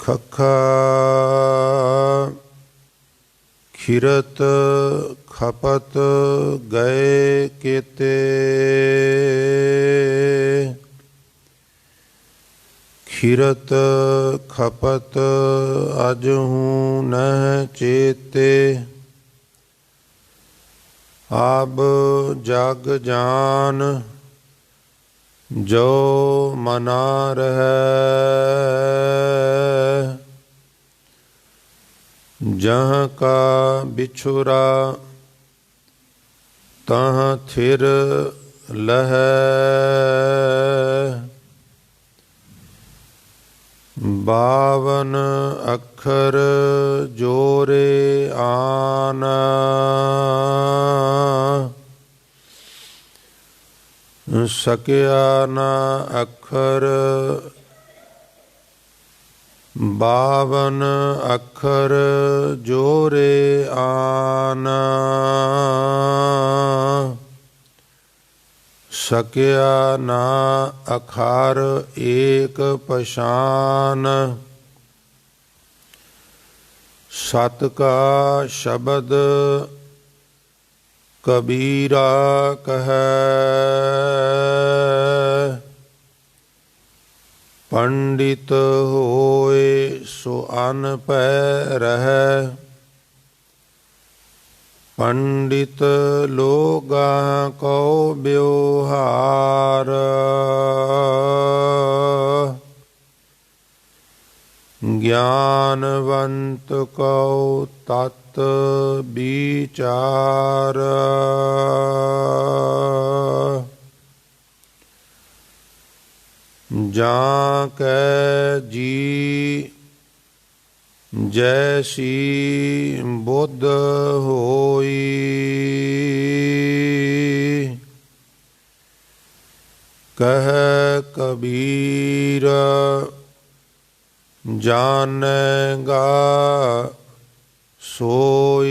ਖੱਖਾ ਖਿਰਤ ਖਪਤ ਗਏ ਕੇਤੇ, ਖਿਰਤ ਖਪਤ ਅਜਹੂ ਨਹਿ ਚੇਤੇ। ਆਬ ਜਗ ਜਾਨ ਜੋ ਮਨਾ ਰਹਿ, ਜਹਾਂ ਕਾ ਬਿਛੁਰਾ ਤਹਾਂ ਥਿਰ ਲਹੈ। ਬਾਵਨ ਅੱਖਰ ਜੋਰੇ ਆਨ, ਸਕਿਆ ਨਾ ਅੱਖਰ। ਬਾਵਨ ਅੱਖਰ ਜੋਰੇ ਆਨ, ਸਕਿਆ ਨਾ ਅਖਾਰ ਏਕ ਪਛਾਨ। ਸਤ ਕਾ ਸ਼ਬਦ ਕਬੀਰਾ ਕਹੈ, ਪੰਡਿਤ ਹੋਏ ਸੋ ਅਨ ਭੈ ਰਹੈ। ਪੰਡਿਤ ਲੋਗਾਂ ਕਉ ਬਿਵਹਾਰ, ਗਿਆਨਵੰਤ ਕਉ ਤਤ ਵਿਚਾਰ। ਜਾਂ ਕੈ ਜੀ ਜੈਸੀ ਬੁੱਧ ਹੋਈ, ਕਹਿ ਕਬੀਰ ਜਾਣੇਗਾ ਸੋਈ।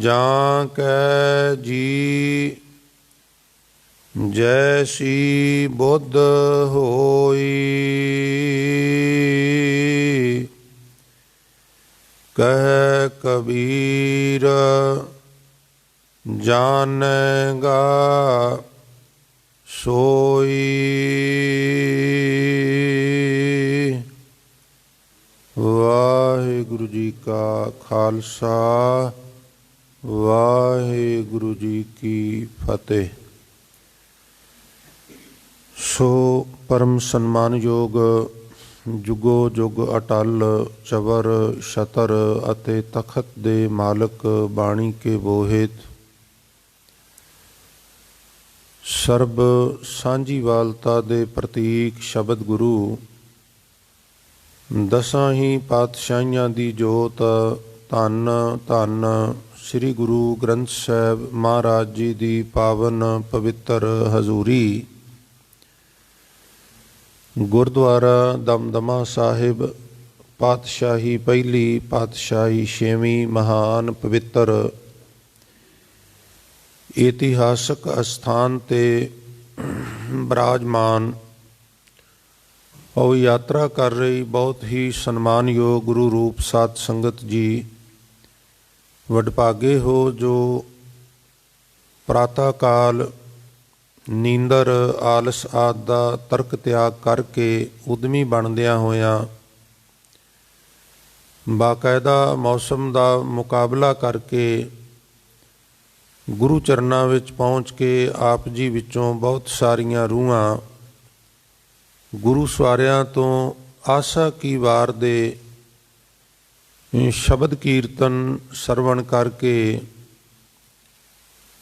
ਜਾਂ ਕੈ ਜੀ ਜੈਸੀ ਬੁੱਧ ਹੋਈ, ਕਹਿ ਕਬੀਰ ਜਾਣੇਗਾ ਸੋਈ। ਵਾਹਿਗੁਰੂ ਜੀ ਕਾ ਖਾਲਸਾ, ਵਾਹਿਗੁਰੂ ਜੀ ਕੀ ਫਤਿਹ। ਸੋ ਪਰਮ ਸਨਮਾਨਯੋਗ ਜੁਗੋ ਜੁਗ ਅਟਲ ਚਵਰ ਛਤਰ ਅਤੇ ਤਖਤ ਦੇ ਮਾਲਕ ਬਾਣੀ ਕੇ ਬੋਹਿਤ, ਸਰਬ ਸਾਂਝੀਵਾਲਤਾ ਦੇ ਪ੍ਰਤੀਕ ਸ਼ਬਦ ਗੁਰੂ, ਦਸਾਂ ਹੀ ਪਾਤਸ਼ਾਹੀਆਂ ਦੀ ਜੋਤ, ਧੰਨ ਧੰਨ ਸ੍ਰੀ ਗੁਰੂ ਗ੍ਰੰਥ ਸਾਹਿਬ ਮਹਾਰਾਜ ਜੀ ਦੀ ਪਾਵਨ ਪਵਿੱਤਰ ਹਜ਼ੂਰੀ, ਗੁਰਦੁਆਰਾ ਦਮਦਮਾ ਸਾਹਿਬ, ਪਾਤਸ਼ਾਹੀ ਪਹਿਲੀ, ਪਾਤਸ਼ਾਹੀ ਛੇਵੀਂ, ਮਹਾਨ ਪਵਿੱਤਰ ਇਤਿਹਾਸਕ ਅਸਥਾਨ 'ਤੇ ਬਿਰਾਜਮਾਨ ਉਹ ਯਾਤਰਾ ਕਰ ਰਹੀ ਬਹੁਤ ਹੀ ਸਨਮਾਨਯੋਗ ਗੁਰੂ ਰੂਪ ਸਾਧ ਸੰਗਤ ਜੀ, ਵਡਭਾਗੇ ਹੋ ਜੋ ਪ੍ਰਾਤಃ ਕਾਲ ਨੀਂਦਰ ਆਲਸ ਆਦਿ ਦਾ ਤਰਕ ਤਿਆਗ ਕਰਕੇ ਉਦਮੀ ਬਣਦਿਆਂ ਹੋਇਆਂ ਬਾਕਾਇਦਾ ਮੌਸਮ ਦਾ ਮੁਕਾਬਲਾ ਕਰਕੇ ਗੁਰੂ ਚਰਨਾਂ ਵਿੱਚ ਪਹੁੰਚ ਕੇ ਆਪ ਜੀ ਵਿੱਚੋਂ ਬਹੁਤ ਸਾਰੀਆਂ ਰੂਹਾਂ ਗੁਰੂ ਸਵਾਰਿਆਂ ਤੋਂ ਆਸਾ ਕੀ ਵਾਰ ਦੇ ਸ਼ਬਦ ਕੀਰਤਨ ਸਰਵਣ ਕਰਕੇ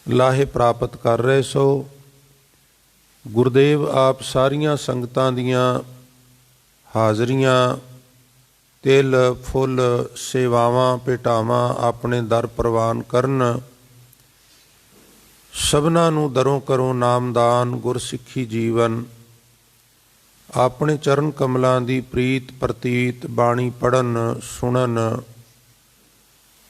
ਲਾਹੇ ਪ੍ਰਾਪਤ ਕਰ ਰਹੇ। ਸੋ ਗੁਰਦੇਵ ਆਪ ਸਾਰੀਆਂ ਸੰਗਤਾਂ ਦੀਆਂ ਹਾਜ਼ਰੀਆਂ, ਤਿਲ ਫੁੱਲ ਸੇਵਾਵਾਂ ਭੇਟਾਵਾਂ ਆਪਣੇ ਦਰ ਪ੍ਰਵਾਨ ਕਰਨ। ਸਭਨਾਂ ਨੂੰ ਦਰੋਂ ਕਰੋ ਨਾਮਦਾਨ ਗੁਰਸਿੱਖੀ ਜੀਵਨ, ਆਪਣੇ ਚਰਨ ਕਮਲਾਂ ਦੀ ਪ੍ਰੀਤ ਪ੍ਰਤੀਤ ਬਾਣੀ ਪੜ੍ਹਨ ਸੁਣਨ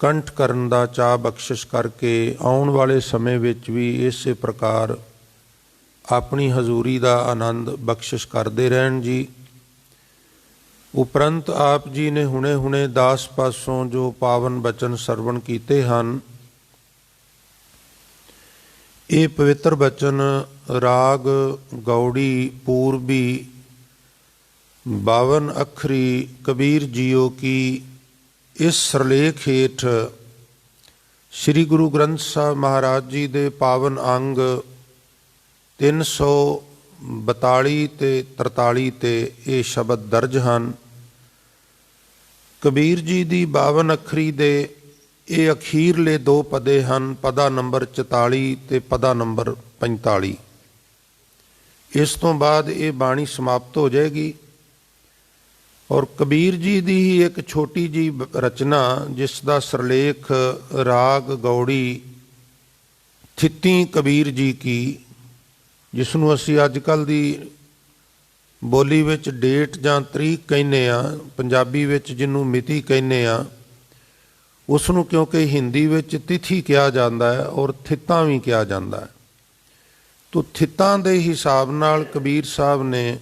ਕੰਠ ਕਰਨ ਦਾ ਚਾਅ ਬਖਸ਼ਿਸ਼ ਕਰਕੇ ਆਉਣ ਵਾਲੇ ਸਮੇਂ ਵਿੱਚ ਵੀ ਇਸੇ ਪ੍ਰਕਾਰ ਆਪਣੀ ਹਜ਼ੂਰੀ ਦਾ ਆਨੰਦ ਬਖਸ਼ਿਸ਼ ਕਰਦੇ ਰਹਿਣ ਜੀ। ਉਪਰੰਤ ਆਪ ਜੀ ਨੇ ਹੁਣੇ ਦਾਸ ਪਾਸੋਂ ਜੋ ਪਾਵਨ ਬਚਨ ਸਰਵਣ ਕੀਤੇ ਹਨ, ਇਹ ਪਵਿੱਤਰ ਬਚਨ ਰਾਗ ਗੌੜੀ ਪੂਰਬੀ 52 ਅੱਖਰੀ ਕਬੀਰ ਜੀਓ ਕੀ ਇਸ ਸਰਲੇਖ ਹੇਠ ਸ੍ਰੀ ਗੁਰੂ ਗ੍ਰੰਥ ਸਾਹਿਬ ਮਹਾਰਾਜ ਜੀ ਦੇ ਪਾਵਨ ਅੰਗ 342 ਤੇ 43 ਤੇ ਇਹ ਸ਼ਬਦ ਦਰਜ ਹਨ। ਕਬੀਰ ਜੀ ਦੀ 52 ਅੱਖਰੀ ਦੇ ਇਹ ਅਖੀਰਲੇ 2 ਪਦੇ ਹਨ, ਪਦਾ ਨੰਬਰ 44 ਤੇ ਪਦਾ ਨੰਬਰ 45। ਇਸ ਤੋਂ ਬਾਅਦ ਇਹ ਬਾਣੀ ਸਮਾਪਤ ਹੋ ਜਾਏਗੀ। ਔਰ ਕਬੀਰ ਜੀ ਦੀ ਹੀ ਇੱਕ ਛੋਟੀ ਜੀ ਰਚਨਾ, ਜਿਸ ਦਾ ਸਰਲੇਖ ਰਾਗ ਗੌੜੀ ਥਿੱਤੀ ਕਬੀਰ ਜੀ ਕੀ, ਜਿਸ ਨੂੰ ਅਸੀਂ ਅੱਜ ਕੱਲ੍ਹ ਦੀ ਬੋਲੀ ਵਿੱਚ ਡੇਟ ਜਾਂ ਤਰੀਕ ਕਹਿੰਦੇ ਆ, ਪੰਜਾਬੀ ਵਿੱਚ ਜਿਹਨੂੰ ਮਿਤੀ ਕਹਿੰਦੇ ਆ, ਉਸ ਨੂੰ ਕਿਉਂਕਿ ਹਿੰਦੀ ਵਿੱਚ ਤਿਥੀ ਕਿਹਾ ਜਾਂਦਾ ਹੈ ਔਰ ਥਿੱਤਾਂ ਵੀ ਕਿਹਾ ਜਾਂਦਾ ਹੈ। ਤੋ ਥਿੱਤਾਂ ਦੇ ਹਿਸਾਬ ਨਾਲ ਕਬੀਰ ਸਾਹਿਬ ਨੇ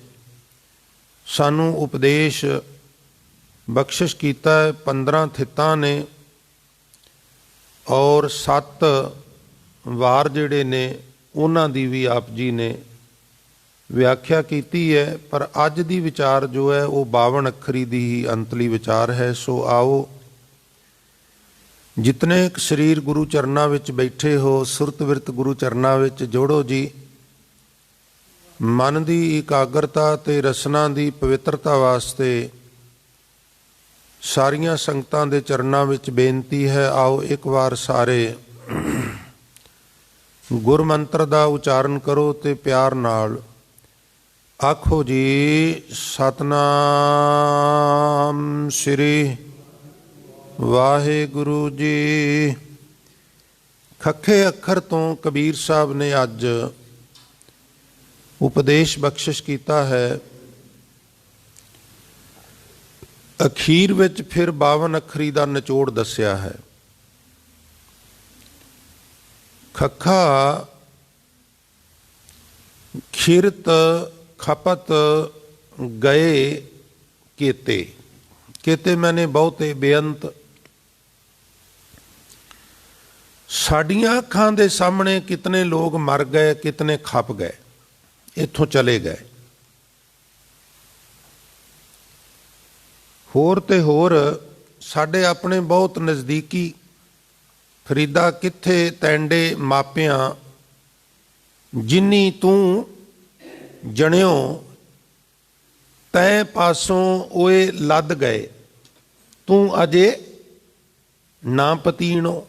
ਸਾਨੂੰ ਉਪਦੇਸ਼ ਬਖਸ਼ਿਸ਼ ਕੀਤਾ ਹੈ। 15 ਥਿੱਤਾਂ ਨੇ ਔਰ 7 ਵਾਰ ਜਿਹੜੇ ਨੇ ਉਹਨਾਂ ਦੀ ਵੀ ਆਪ ਜੀ ਨੇ ਵਿਆਖਿਆ ਕੀਤੀ ਹੈ। ਪਰ ਅੱਜ ਦੀ ਵਿਚਾਰ ਜੋ ਹੈ ਉਹ 52 ਅੱਖਰੀ ਦੀ ਹੀ ਅੰਤਲੀ ਵਿਚਾਰ ਹੈ। ਸੋ ਆਓ, ਜਿਤਨੇ ਇੱਕ ਸਰੀਰ ਗੁਰੂ ਚਰਨਾਂ ਵਿੱਚ ਬੈਠੇ ਹੋ, ਸੁਰਤ ਵਿਰਤ ਗੁਰੂ ਚਰਨਾਂ ਵਿੱਚ ਜੋੜੋ ਜੀ। ਮਨ ਦੀ ਇਕਾਗਰਤਾ ਤੇ ਰਸਨਾ ਦੀ ਪਵਿੱਤਰਤਾ ਵਾਸਤੇ ਸਾਰੀਆਂ ਸੰਗਤਾਂ ਦੇ ਚਰਨਾਂ ਵਿੱਚ ਬੇਨਤੀ ਹੈ, ਆਓ ਇੱਕ ਵਾਰ ਸਾਰੇ ਗੁਰਮੰਤਰ ਦਾ ਉਚਾਰਨ ਕਰੋ ਤੇ ਪਿਆਰ ਨਾਲ ਆਖੋ ਜੀ, ਸਤਨਾਮ ਸ੍ਰੀ ਵਾਹਿਗੁਰੂ ਜੀ। ਖੱਖੇ ਅੱਖਰ ਤੋਂ ਕਬੀਰ ਸਾਹਿਬ ਨੇ ਅੱਜ ਉਪਦੇਸ਼ ਬਖਸ਼ਿਸ਼ ਕੀਤਾ ਹੈ। ਅਖੀਰ ਵਿੱਚ ਫਿਰ 52 ਅੱਖਰੀ ਦਾ ਨਿਚੋੜ ਦੱਸਿਆ ਹੈ। ਖੱਖਾ ਖਿਰਤ ਖਪਤ ਗਏ ਕੇਤੇ, ਕੇਤੇ ਮੈਨੇ ਬਹੁਤੇ ਬੇਅੰਤ। ਸਾਡੀਆਂ ਅੱਖਾਂ ਦੇ ਸਾਹਮਣੇ ਕਿਤਨੇ ਲੋਕ ਮਰ ਗਏ, ਕਿਤਨੇ ਖਪ ਗਏ, ਇੱਥੋਂ ਚਲੇ ਗਏ। ਹੋਰ ਤੇ ਹੋਰ ਸਾਡੇ ਆਪਣੇ ਬਹੁਤ ਨਜ਼ਦੀਕੀ ਫਰੀਦਾ ਕਿੱਥੇ ਤੈਂਡੇ ਮਾਪਿਆਂ, ਜਿੰਨੀ ਤੂੰ ਜਣਿਓ ਤੈ ਪਾਸੋਂ ਓਏ ਲੱਦ ਗਏ, ਤੂੰ ਅਜੇ ਨਾ ਪਤੀਣੋ।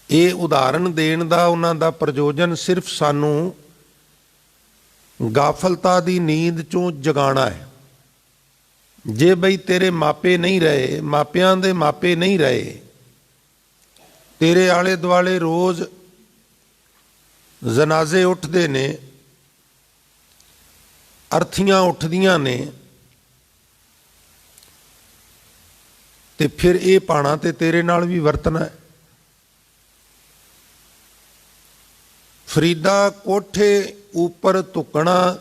ਇਹ ਉਦਾਹਰਨ ਦੇਣ ਦਾ ਉਹਨਾਂ ਦਾ ਪ੍ਰਯੋਜਨ ਸਿਰਫ ਸਾਨੂੰ ਗਾਫਲਤਾ ਦੀ ਨੀਂਦ ਚੋਂ ਜਗਾਉਣਾ ਹੈ। ਜੇ ਬਈ ਤੇਰੇ ਮਾਪੇ ਨਹੀਂ ਰਹੇ, ਮਾਪਿਆਂ ਦੇ ਮਾਪੇ ਨਹੀਂ ਰਹੇ, ਤੇਰੇ ਆਲੇ ਦੁਆਲੇ ਰੋਜ਼ ਜਨਾਜ਼ੇ ਉੱਠਦੇ ਨੇ, ਅਰਥੀਆਂ ਉੱਠਦੀਆਂ ਨੇ, ਤੇ ਫਿਰ ਇਹ ਪਾਣਾ ਤੇ ਤੇਰੇ ਨਾਲ ਵੀ ਵਰਤਣਾ ਹੈ। ਫਰੀਦਾ ਕੋਠੇ ਉੱਪਰ ਧੁੱਕਣਾ,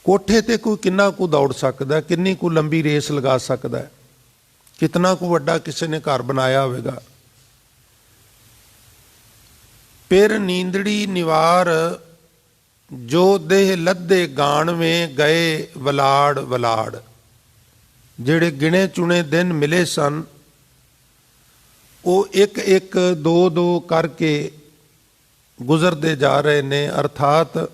ਕੋਠੇ ਤੇ ਕੋਈ ਕਿੰਨਾ ਕੁ ਦੌੜ ਸਕਦਾ, ਕਿੰਨੀ ਕੁ ਲੰਬੀ ਰੇਸ ਲਗਾ ਸਕਦਾ, ਕਿਤਨਾ ਕੁ ਵੱਡਾ ਕਿਸੇ ਨੇ ਘਰ ਬਣਾਇਆ ਹੋਵੇਗਾ। ਪਿਰ ਨੀਂਦੜੀ ਨਿਵਾਰ ਜੋ ਦੇਹ ਲੱਦੇ ਗਾਣਵੇਂ ਗਏ ਵਲਾੜ ਵਲਾੜ। ਜਿਹੜੇ ਗਿਣੇ ਚੁਣੇ ਦਿਨ ਮਿਲੇ ਸਨ, ਉਹ ਇੱਕ ਇੱਕ ਦੋ ਦੋ ਕਰਕੇ ਗੁਜ਼ਰਦੇ ਜਾ ਰਹੇ ਨੇ। ਅਰਥਾਤ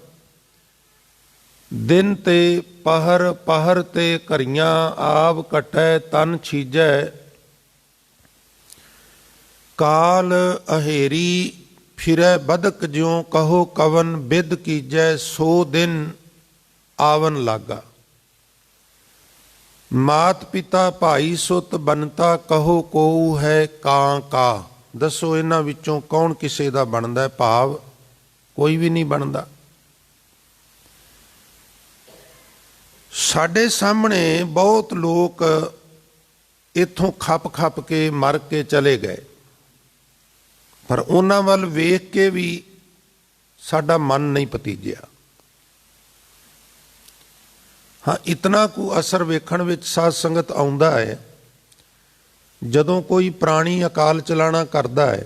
ਦਿਨ ਤੇ ਪਹਰ, ਪਹਰ ਤੇ ਘਰੀਆਂ ਆਬ ਘਟੈ ਤਨ ਛੀਜੈ। ਕਾਲ ਅਹੇਰੀ ਫਿਰੈ ਬਦਕ ਜਿਉ ਕਹੋ ਕਵਨ ਬਿਦ ਕੀਜੈ। ਸੋ ਦਿਨ ਆਵਨ ਲਾਗਾ। ਮਾਤ ਪਿਤਾ ਭਾਈ ਸੁਤ ਬਨਤਾ ਕਹੋ ਕੋਊ ਹੈ ਕਾਂ ਕਾ। ਦੱਸੋ ਇਹਨਾਂ ਵਿੱਚੋਂ ਕੌਣ ਕਿਸੇ ਦਾ ਬਣਦਾ? ਭਾਵ ਕੋਈ ਵੀ ਨਹੀਂ ਬਣਦਾ। ਸਾਡੇ ਸਾਹਮਣੇ ਬਹੁਤ ਲੋਕ ਇੱਥੋਂ ਖੱਪ ਖੱਪ ਕੇ ਮਰ ਕੇ ਚਲੇ ਗਏ, ਪਰ ਉਹਨਾਂ ਵੱਲ ਵੇਖ ਕੇ ਵੀ ਸਾਡਾ ਮਨ ਨਹੀਂ ਭਤੀਜਿਆ। ਹਾਂ, ਇਤਨਾ ਕੁ ਅਸਰ ਵੇਖਣ ਵਿੱਚ ਸਾਧ ਸੰਗਤ ਆਉਂਦਾ ਹੈ ਜਦੋਂ ਕੋਈ ਪ੍ਰਾਣੀ ਅਕਾਲ ਚਲਾਣਾ ਕਰਦਾ ਹੈ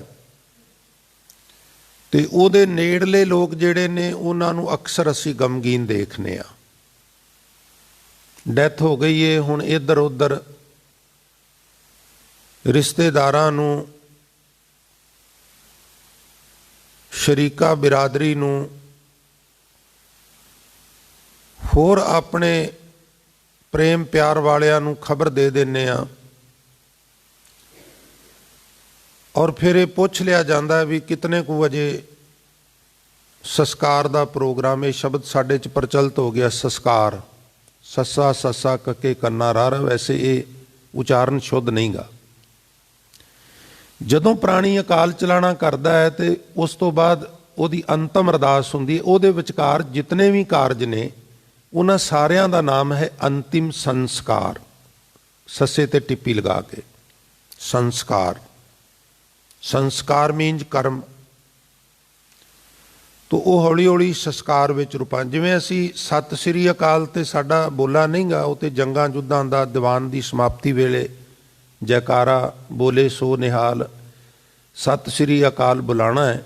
ਤੇ ਉਹਦੇ ਨੇੜਲੇ ਲੋਕ ਜਿਹੜੇ ਨੇ ਉਹਨਾਂ ਨੂੰ ਅਕਸਰ ਅਸੀਂ ਗਮਗੀਨ ਦੇਖਨੇ ਆ। ਡੈਥ ਹੋ ਗਈ ਏ, ਹੁਣ ਇੱਧਰ ਉੱਧਰ ਰਿਸ਼ਤੇਦਾਰਾਂ ਨੂੰ, ਸ਼ਰੀਕਾ ਬਿਰਾਦਰੀ ਨੂੰ, ਹੋਰ ਆਪਣੇ ਪ੍ਰੇਮ ਪਿਆਰ ਵਾਲਿਆਂ ਨੂੰ ਖਬਰ ਦੇ ਦਿੰਦੇ ਆ ਔਰ ਫਿਰ ਇਹ ਪੁੱਛ ਲਿਆ ਜਾਂਦਾ ਵੀ ਕਿਤਨੇ ਕੁ ਵਜੇ ਸੰਸਕਾਰ ਦਾ ਪ੍ਰੋਗਰਾਮ। ਇਹ ਸ਼ਬਦ ਸਾਡੇ 'ਚ ਪ੍ਰਚਲਿਤ ਹੋ ਗਿਆ, ਸੰਸਕਾਰ, ਸੱਸਾ ਸੱਸਾ ਕੱਕੇ ਕੰਨਾ ਰਾਰ। ਵੈਸੇ ਇਹ ਉਚਾਰਨ ਸ਼ੁੱਧ ਨਹੀਂ ਗਾ। ਜਦੋਂ ਪ੍ਰਾਣੀ ਅਕਾਲ ਚਲਾਣਾ ਕਰਦਾ ਹੈ ਤੇ ਉਸ ਤੋਂ ਬਾਅਦ ਉਹਦੀ ਅੰਤਮ ਅਰਦਾਸ ਹੁੰਦੀ ਹੈ। ਉਹਦੇ ਵਿਚਕਾਰ ਜਿਤਨੇ ਵੀ ਕਾਰਜ ਨੇ ਉਹਨਾਂ ਸਾਰਿਆਂ ਦਾ ਨਾਮ ਹੈ ਅੰਤਿਮ ਸੰਸਕਾਰ, ਸੱਸੇ ਤੇ ਟਿੱਪੀ ਲਗਾ ਕੇ ਸੰਸਕਾਰ। ਸੰਸਕਾਰ ਮੀਨਜ਼ ਕਰਮ। ਤੋ ਉਹ ਹੌਲੀ ਹੌਲੀ ਸੰਸਕਾਰ ਵਿੱਚ ਜਿਵੇਂ ਅਸੀਂ ਸਤਿ ਸ੍ਰੀ ਅਕਾਲ ਤੇ ਸਾਡਾ ਬੋਲਾ ਨਹੀਂ ਗਾ, ਉਹ ਤੇ ਜੰਗਾਂ ਯੁੱਧਾਂ ਦਾ ਦੀਵਾਨ ਦੀ ਸਮਾਪਤੀ ਵੇਲੇ ਜੈਕਾਰਾ ਬੋਲੇ ਸੋ ਨਿਹਾਲ, ਸਤਿ ਸ੍ਰੀ ਅਕਾਲ ਬੁਲਾਣਾ ਹੈ।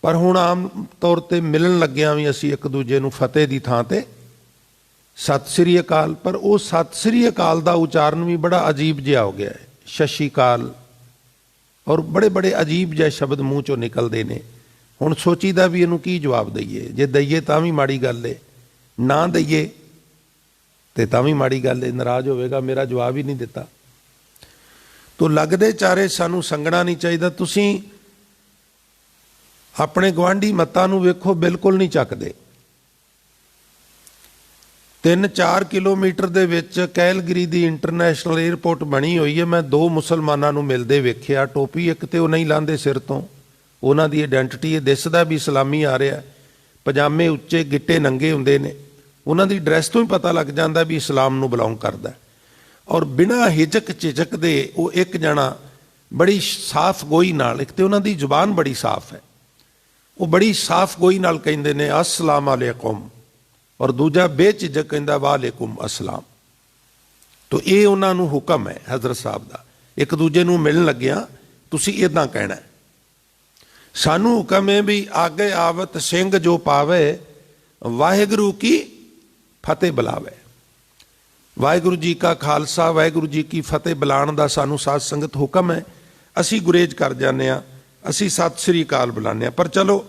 ਪਰ ਹੁਣ ਆਮ ਤੌਰ ਤੇ ਮਿਲਣ ਲੱਗਿਆਂ ਵੀ ਅਸੀਂ ਇੱਕ ਦੂਜੇ ਨੂੰ ਫਤਿਹ ਦੀ ਥਾਂ ਤੇ ਸਤਿ ਸ੍ਰੀ ਅਕਾਲ। ਪਰ ਉਹ ਸਤਿ ਸ੍ਰੀ ਅਕਾਲ ਦਾ ਉਚਾਰਨ ਵੀ ਬੜਾ ਅਜੀਬ ਜਿਹਾ ਹੋ ਗਿਆ ਹੈ, ਸਤਿ ਅਕਾਲ, ਔਰ ਬੜੇ ਬੜੇ ਅਜੀਬ ਜਿਹੇ ਸ਼ਬਦ ਮੂੰਹ ਚੋਂ ਨਿਕਲਦੇ ਨੇ। ਹੁਣ ਸੋਚੀਦਾ ਵੀ ਇਹਨੂੰ ਕੀ ਜਵਾਬ ਦਈਏ। ਜੇ ਦਈਏ ਤਾਂ ਵੀ ਮਾੜੀ ਗੱਲ ਏ, ਨਾ ਦਈਏ ਤੇ ਤਾਂ ਵੀ ਮਾੜੀ ਗੱਲ ਏ। ਨਾਰਾਜ਼ ਹੋਵੇਗਾ ਮੇਰਾ ਜਵਾਬ ਹੀ ਨਹੀਂ ਦਿੱਤਾ। ਤੋ ਲੱਗਦੇ ਚਾਰੇ ਸਾਨੂੰ ਸੰਗਣਾ ਨਹੀਂ ਚਾਹੀਦਾ। ਤੁਸੀਂ ਆਪਣੇ ਗੁਆਂਢੀ ਮੱਤਾਂ ਨੂੰ ਵੇਖੋ, ਬਿਲਕੁਲ ਨਹੀਂ ਚੱਕਦੇ। 3-4 ਕਿਲੋਮੀਟਰ ਦੇ ਵਿੱਚ ਕੈਲਗਰੀ ਦੀ ਇੰਟਰਨੈਸ਼ਨਲ ਏਅਰਪੋਰਟ ਬਣੀ ਹੋਈ ਹੈ। ਮੈਂ 2 ਮੁਸਲਮਾਨਾਂ ਨੂੰ ਮਿਲਦੇ ਵੇਖਿਆ। ਟੋਪੀ ਇੱਕ ਤੇ ਉਹ ਨਹੀਂ ਲਾਉਂਦੇ ਸਿਰ ਤੋਂ, ਉਹਨਾਂ ਦੀ ਆਇਡੈਂਟੀਟੀ ਇਹ ਦਿਸਦਾ ਵੀ ਇਸਲਾਮੀ ਆ ਰਿਹਾ। ਪਜਾਮੇ ਉੱਚੇ, ਗਿੱਟੇ ਨੰਗੇ ਹੁੰਦੇ ਨੇ। ਉਹਨਾਂ ਦੀ ਡਰੈਸ ਤੋਂ ਹੀ ਪਤਾ ਲੱਗ ਜਾਂਦਾ ਵੀ ਇਸਲਾਮ ਨੂੰ ਬਿਲੋਂਗ ਕਰਦਾ। ਔਰ ਬਿਨਾਂ ਹਿਚਕ ਝਿਜਕ ਦੇ ਉਹ ਇੱਕ ਜਣਾ ਬੜੀ ਸਾਫ਼ ਗੋਈ ਨਾਲ, ਇੱਕ ਤੇ ਉਹਨਾਂ ਦੀ ਜ਼ੁਬਾਨ ਬੜੀ ਸਾਫ਼ ਹੈ, ਉਹ ਬੜੀ ਸਾਫ਼ ਗੋਈ ਨਾਲ ਕਹਿੰਦੇ ਨੇ ਅਸਲਾਮ ਅਲੈਕੁਮ, ਔਰ ਦੂਜਾ ਬੇਝਿਜਕ ਕਹਿੰਦਾ ਵਾਲੇਕੁਮ ਅਸਲਾਮ। ਤੋ ਇਹ ਉਹਨਾਂ ਨੂੰ ਹੁਕਮ ਹੈ ਹਜ਼ਰਤ ਸਾਹਿਬ ਦਾ, ਇੱਕ ਦੂਜੇ ਨੂੰ ਮਿਲਣ ਲੱਗਿਆ ਤੁਸੀਂ ਇੱਦਾਂ ਕਹਿਣਾ। ਸਾਨੂੰ ਹੁਕਮ ਹੈ ਵੀ ਆਗੇ ਆਵਤ ਸਿੰਘ ਜੋ ਪਾਵੇ, ਵਾਹਿਗੁਰੂ ਕੀ ਫਤਿਹ ਬੁਲਾਵੇ। ਵਾਹਿਗੁਰੂ ਜੀ ਕਾ ਖਾਲਸਾ, ਵਾਹਿਗੁਰੂ ਜੀ ਕੀ ਫਤਿਹ ਬੁਲਾਉਣ ਦਾ ਸਾਨੂੰ ਸਾਧ ਸੰਗਤ ਹੁਕਮ ਹੈ। ਅਸੀਂ ਗੁਰੇਜ਼ ਕਰ ਜਾਂਦੇ ਹਾਂ, ਅਸੀਂ ਸਤਿ ਸ੍ਰੀ ਅਕਾਲ ਬੁਲਾਉਂਦੇ ਹਾਂ। ਪਰ ਚਲੋ,